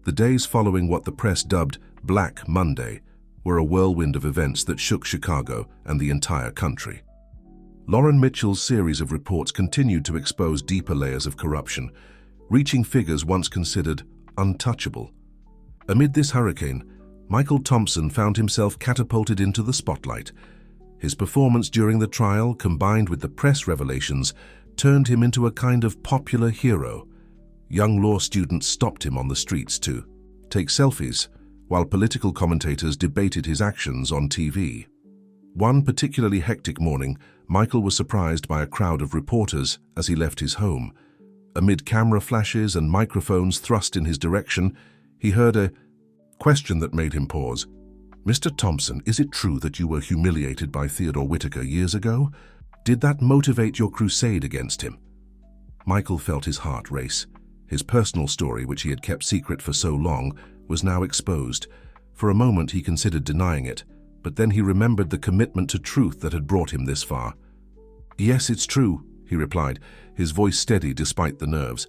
The days following what the press dubbed Black Monday were a whirlwind of events that shook Chicago and the entire country. Lauren Mitchell's series of reports continued to expose deeper layers of corruption, reaching figures once considered untouchable. Amid this hurricane, Michael Thompson found himself catapulted into the spotlight. His performance during the trial, combined with the press revelations, turned him into a kind of popular hero. Young law students stopped him on the streets to take selfies, while political commentators debated his actions on TV. One particularly hectic morning, Michael was surprised by a crowd of reporters as he left his home. Amid camera flashes and microphones thrust in his direction, he heard a question that made him pause. "Mr. Thompson, is it true that you were humiliated by Theodore Whitaker years ago? Did that motivate your crusade against him?" Michael felt his heart race. His personal story, which he had kept secret for so long, was now exposed. For a moment he considered denying it, but then he remembered the commitment to truth that had brought him this far. "Yes, it's true," he replied, his voice steady despite the nerves.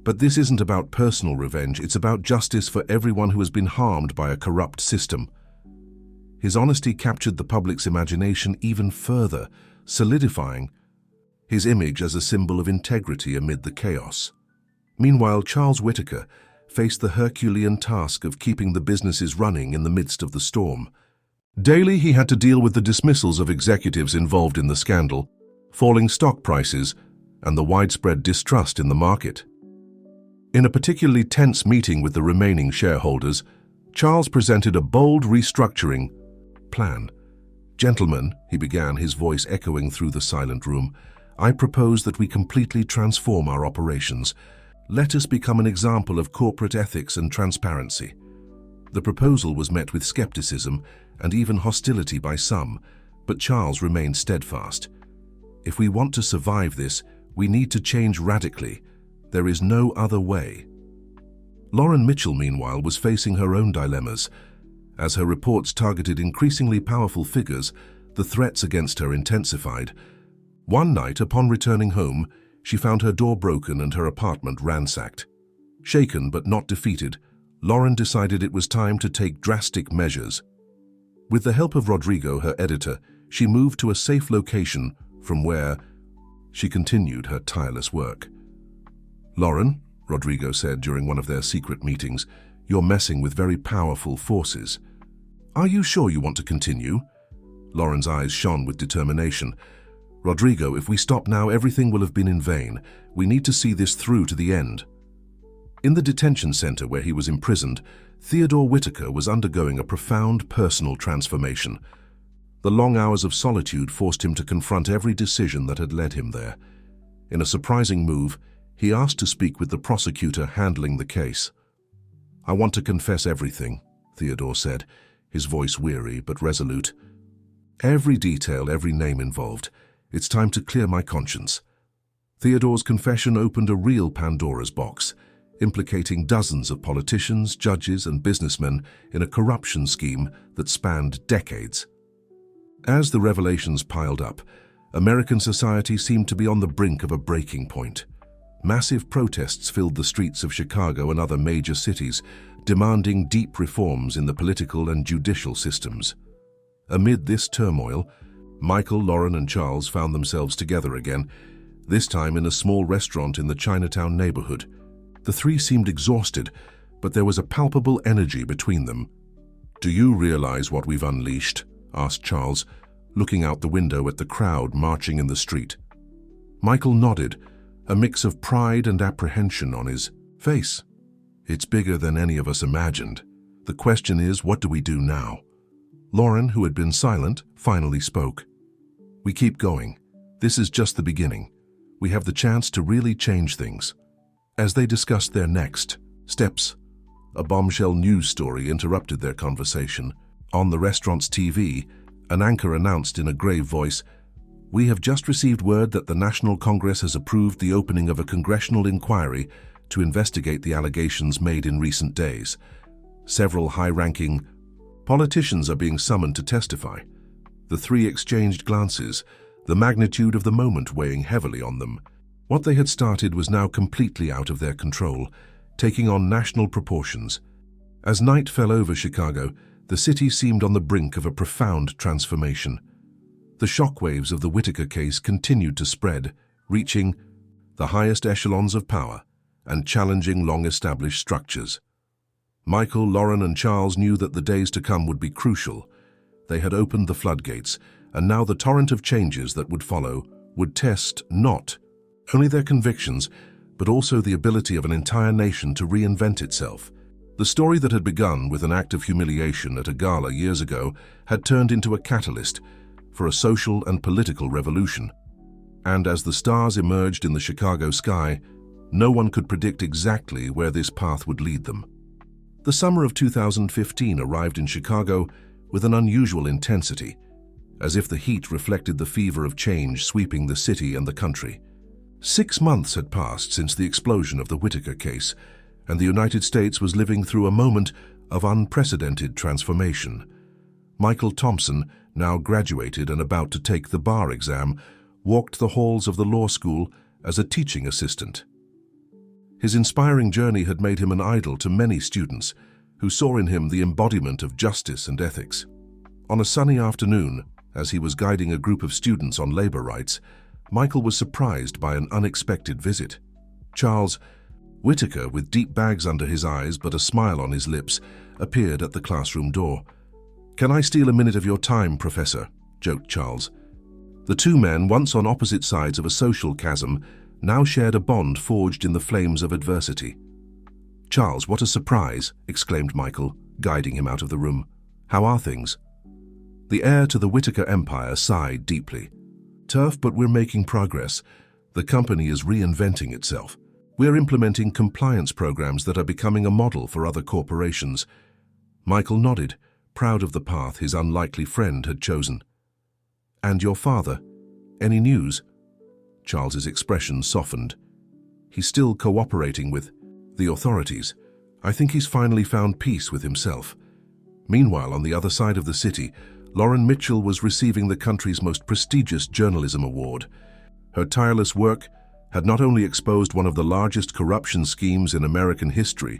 "But this isn't about personal revenge, it's about justice for everyone who has been harmed by a corrupt system." His honesty captured the public's imagination even further, solidifying his image as a symbol of integrity amid the chaos. Meanwhile, Charles Whitaker faced the Herculean task of keeping the businesses running in the midst of the storm. Daily, he had to deal with the dismissals of executives involved in the scandal, falling stock prices, and the widespread distrust in the market. In a particularly tense meeting with the remaining shareholders, Charles presented a bold restructuring plan. "Gentlemen," he began, his voice echoing through the silent room, "I propose that we completely transform our operations. Let us become an example of corporate ethics and transparency." The proposal was met with skepticism and even hostility by some, but Charles remained steadfast. "If we want to survive this, we need to change radically. There is no other way." Lauren Mitchell, meanwhile, was facing her own dilemmas. As her reports targeted increasingly powerful figures, the threats against her intensified. One night, upon returning home, she found her door broken and her apartment ransacked. Shaken but not defeated, Lauren decided it was time to take drastic measures. With the help of Rodrigo, her editor, she moved to a safe location from where she continued her tireless work. "Lauren," Rodrigo said during one of their secret meetings, "you're messing with very powerful forces. Are you sure you want to continue?" Lauren's eyes shone with determination. "Rodrigo, if we stop now, everything will have been in vain. We need to see this through to the end." In the detention center where he was imprisoned, Theodore Whitaker was undergoing a profound personal transformation. The long hours of solitude forced him to confront every decision that had led him there. In a surprising move, he asked to speak with the prosecutor handling the case. "I want to confess everything," Theodore said, his voice weary but resolute. "Every detail, every name involved. It's time to clear my conscience." Theodore's confession opened a real Pandora's box, implicating dozens of politicians, judges, and businessmen in a corruption scheme that spanned decades. As the revelations piled up, American society seemed to be on the brink of a breaking point. Massive protests filled the streets of Chicago and other major cities, demanding deep reforms in the political and judicial systems. Amid this turmoil, Michael, Lauren, and Charles found themselves together again, this time in a small restaurant in the Chinatown neighborhood. The three seemed exhausted, but there was a palpable energy between them. "Do you realize what we've unleashed?" asked Charles, looking out the window at the crowd marching in the street. Michael nodded, a mix of pride and apprehension on his face. It's bigger than any of us imagined. The question is, what do we do now? Lauren, who had been silent, finally spoke. We keep going. This is just the beginning. We have the chance to really change things. As they discussed their next steps, a bombshell news story interrupted their conversation. On the restaurant's TV, an anchor announced in a grave voice, "We have just received word that the National Congress has approved the opening of a congressional inquiry to investigate the allegations made in recent days. Several high-ranking politicians are being summoned to testify." The three exchanged glances, the magnitude of the moment weighing heavily on them. What they had started was now completely out of their control, taking on national proportions. As night fell over Chicago, the city seemed on the brink of a profound transformation. The shockwaves of the Whitaker case continued to spread, reaching the highest echelons of power and challenging long-established structures. Michael, Lauren, and Charles knew that the days to come would be crucial. They had opened the floodgates, and now the torrent of changes that would follow would test not only their convictions, but also the ability of an entire nation to reinvent itself. The story that had begun with an act of humiliation at a gala years ago had turned into a catalyst for a social and political revolution. And as the stars emerged in the Chicago sky, no one could predict exactly where this path would lead them. The summer of 2015 arrived in Chicago with an unusual intensity, as if the heat reflected the fever of change sweeping the city and the country. 6 months had passed since the explosion of the Whitaker case, and the United States was living through a moment of unprecedented transformation. Michael Thompson, now graduated and about to take the bar exam, walked the halls of the law school as a teaching assistant. His inspiring journey had made him an idol to many students, who saw in him the embodiment of justice and ethics. On a sunny afternoon, as he was guiding a group of students on labor rights, Michael was surprised by an unexpected visit. Charles Whitaker, with deep bags under his eyes but a smile on his lips, appeared at the classroom door. "Can I steal a minute of your time, Professor?" joked Charles. The two men, once on opposite sides of a social chasm, now shared a bond forged in the flames of adversity. "Charles, what a surprise!" exclaimed Michael, guiding him out of the room. "How are things?" The heir to the Whitaker empire sighed deeply. "Tough, but we're making progress. The company is reinventing itself. We're implementing compliance programs that are becoming a model for other corporations." Michael nodded, proud of the path his unlikely friend had chosen. "And your father? Any news?" Charles's expression softened. "He's still cooperating with the authorities. I think he's finally found peace with himself." Meanwhile, on the other side of the city, Lauren Mitchell was receiving the country's most prestigious journalism award. Her tireless work had not only exposed one of the largest corruption schemes in American history,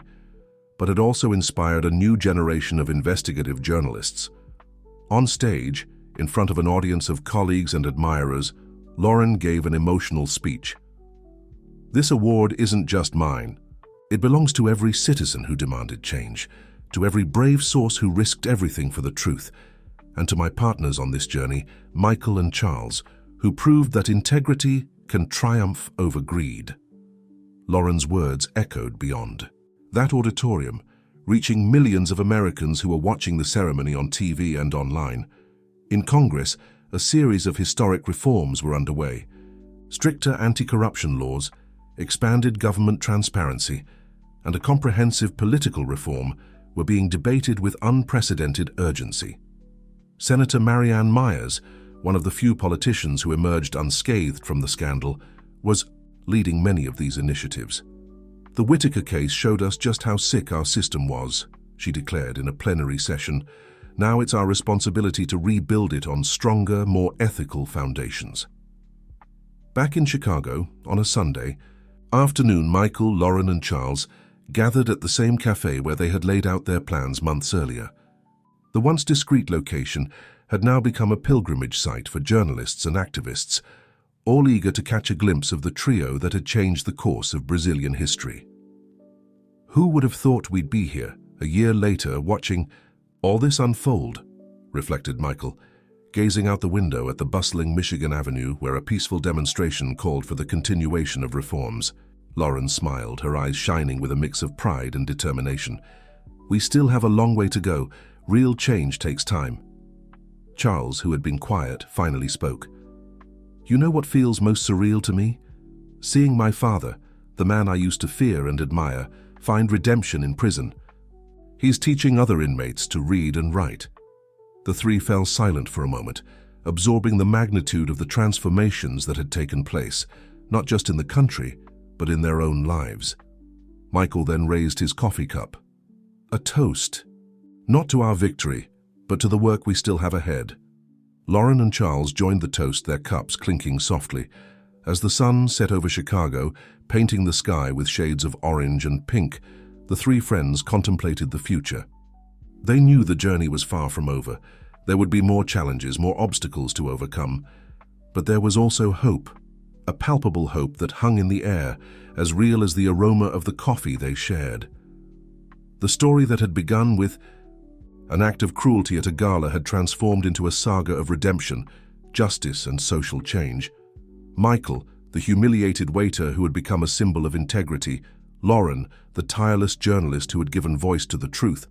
but had also inspired a new generation of investigative journalists. On stage, in front of an audience of colleagues and admirers, Lauren gave an emotional speech. "This award isn't just mine. It belongs to every citizen who demanded change, to every brave source who risked everything for the truth, and to my partners on this journey, Michael and Charles, who proved that integrity can triumph over greed." Lauren's words echoed beyond that auditorium, reaching millions of Americans who were watching the ceremony on TV and online. In Congress, a series of historic reforms were underway. Stricter anti-corruption laws, expanded government transparency, and a comprehensive political reform were being debated with unprecedented urgency. Senator Marianne Myers, one of the few politicians who emerged unscathed from the scandal, was leading many of these initiatives. "The Whitaker case showed us just how sick our system was," she declared in a plenary session. "Now it's our responsibility to rebuild it on stronger, more ethical foundations." Back in Chicago, on a Sunday afternoon, Michael, Lauren, and Charles gathered at the same cafe where they had laid out their plans months earlier. The once discreet location had now become a pilgrimage site for journalists and activists, all eager to catch a glimpse of the trio that had changed the course of Brazilian history. "Who would have thought we'd be here, a year later, watching all this unfold?" reflected Michael, gazing out the window at the bustling Michigan Avenue where a peaceful demonstration called for the continuation of reforms. Lauren smiled, her eyes shining with a mix of pride and determination. We still have a long way to go. Real change takes time. Charles, who had been quiet, finally spoke. You know what feels most surreal to me? Seeing my father, the man I used to fear and admire, find redemption in prison. He's teaching other inmates to read and write. The three fell silent for a moment, absorbing the magnitude of the transformations that had taken place, not just in the country, but in their own lives. Michael then raised his coffee cup. A toast, not to our victory, but to the work we still have ahead. Lauren and Charles joined the toast, their cups clinking softly. As the sun set over Chicago, painting the sky with shades of orange and pink, the three friends contemplated the future. They knew the journey was far from over. There would be more challenges, more obstacles to overcome. But there was also hope, a palpable hope that hung in the air, as real as the aroma of the coffee they shared. The story that had begun with an act of cruelty at a gala had transformed into a saga of redemption, justice, and social change. Michael, the humiliated waiter who had become a symbol of integrity, Lauren, the tireless journalist who had given voice to the truth,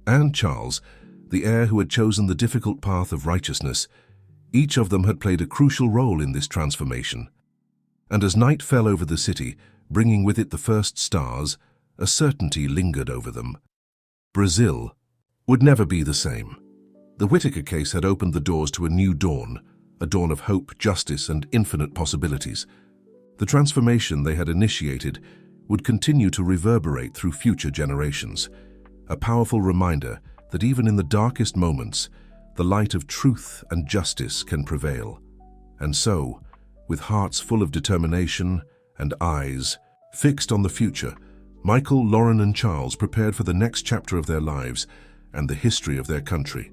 and Charles, the heir who had chosen the difficult path of righteousness. Each of them had played a crucial role in this transformation. And as night fell over the city, bringing with it the first stars, a certainty lingered over them. Brazil would never be the same. The Whitaker case had opened the doors to a new dawn, a dawn of hope, justice, and infinite possibilities. The transformation they had initiated would continue to reverberate through future generations, a powerful reminder that even in the darkest moments, the light of truth and justice can prevail. And so, with hearts full of determination and eyes fixed on the future, Michael, Lauren, and Charles prepared for the next chapter of their lives and the history of their country.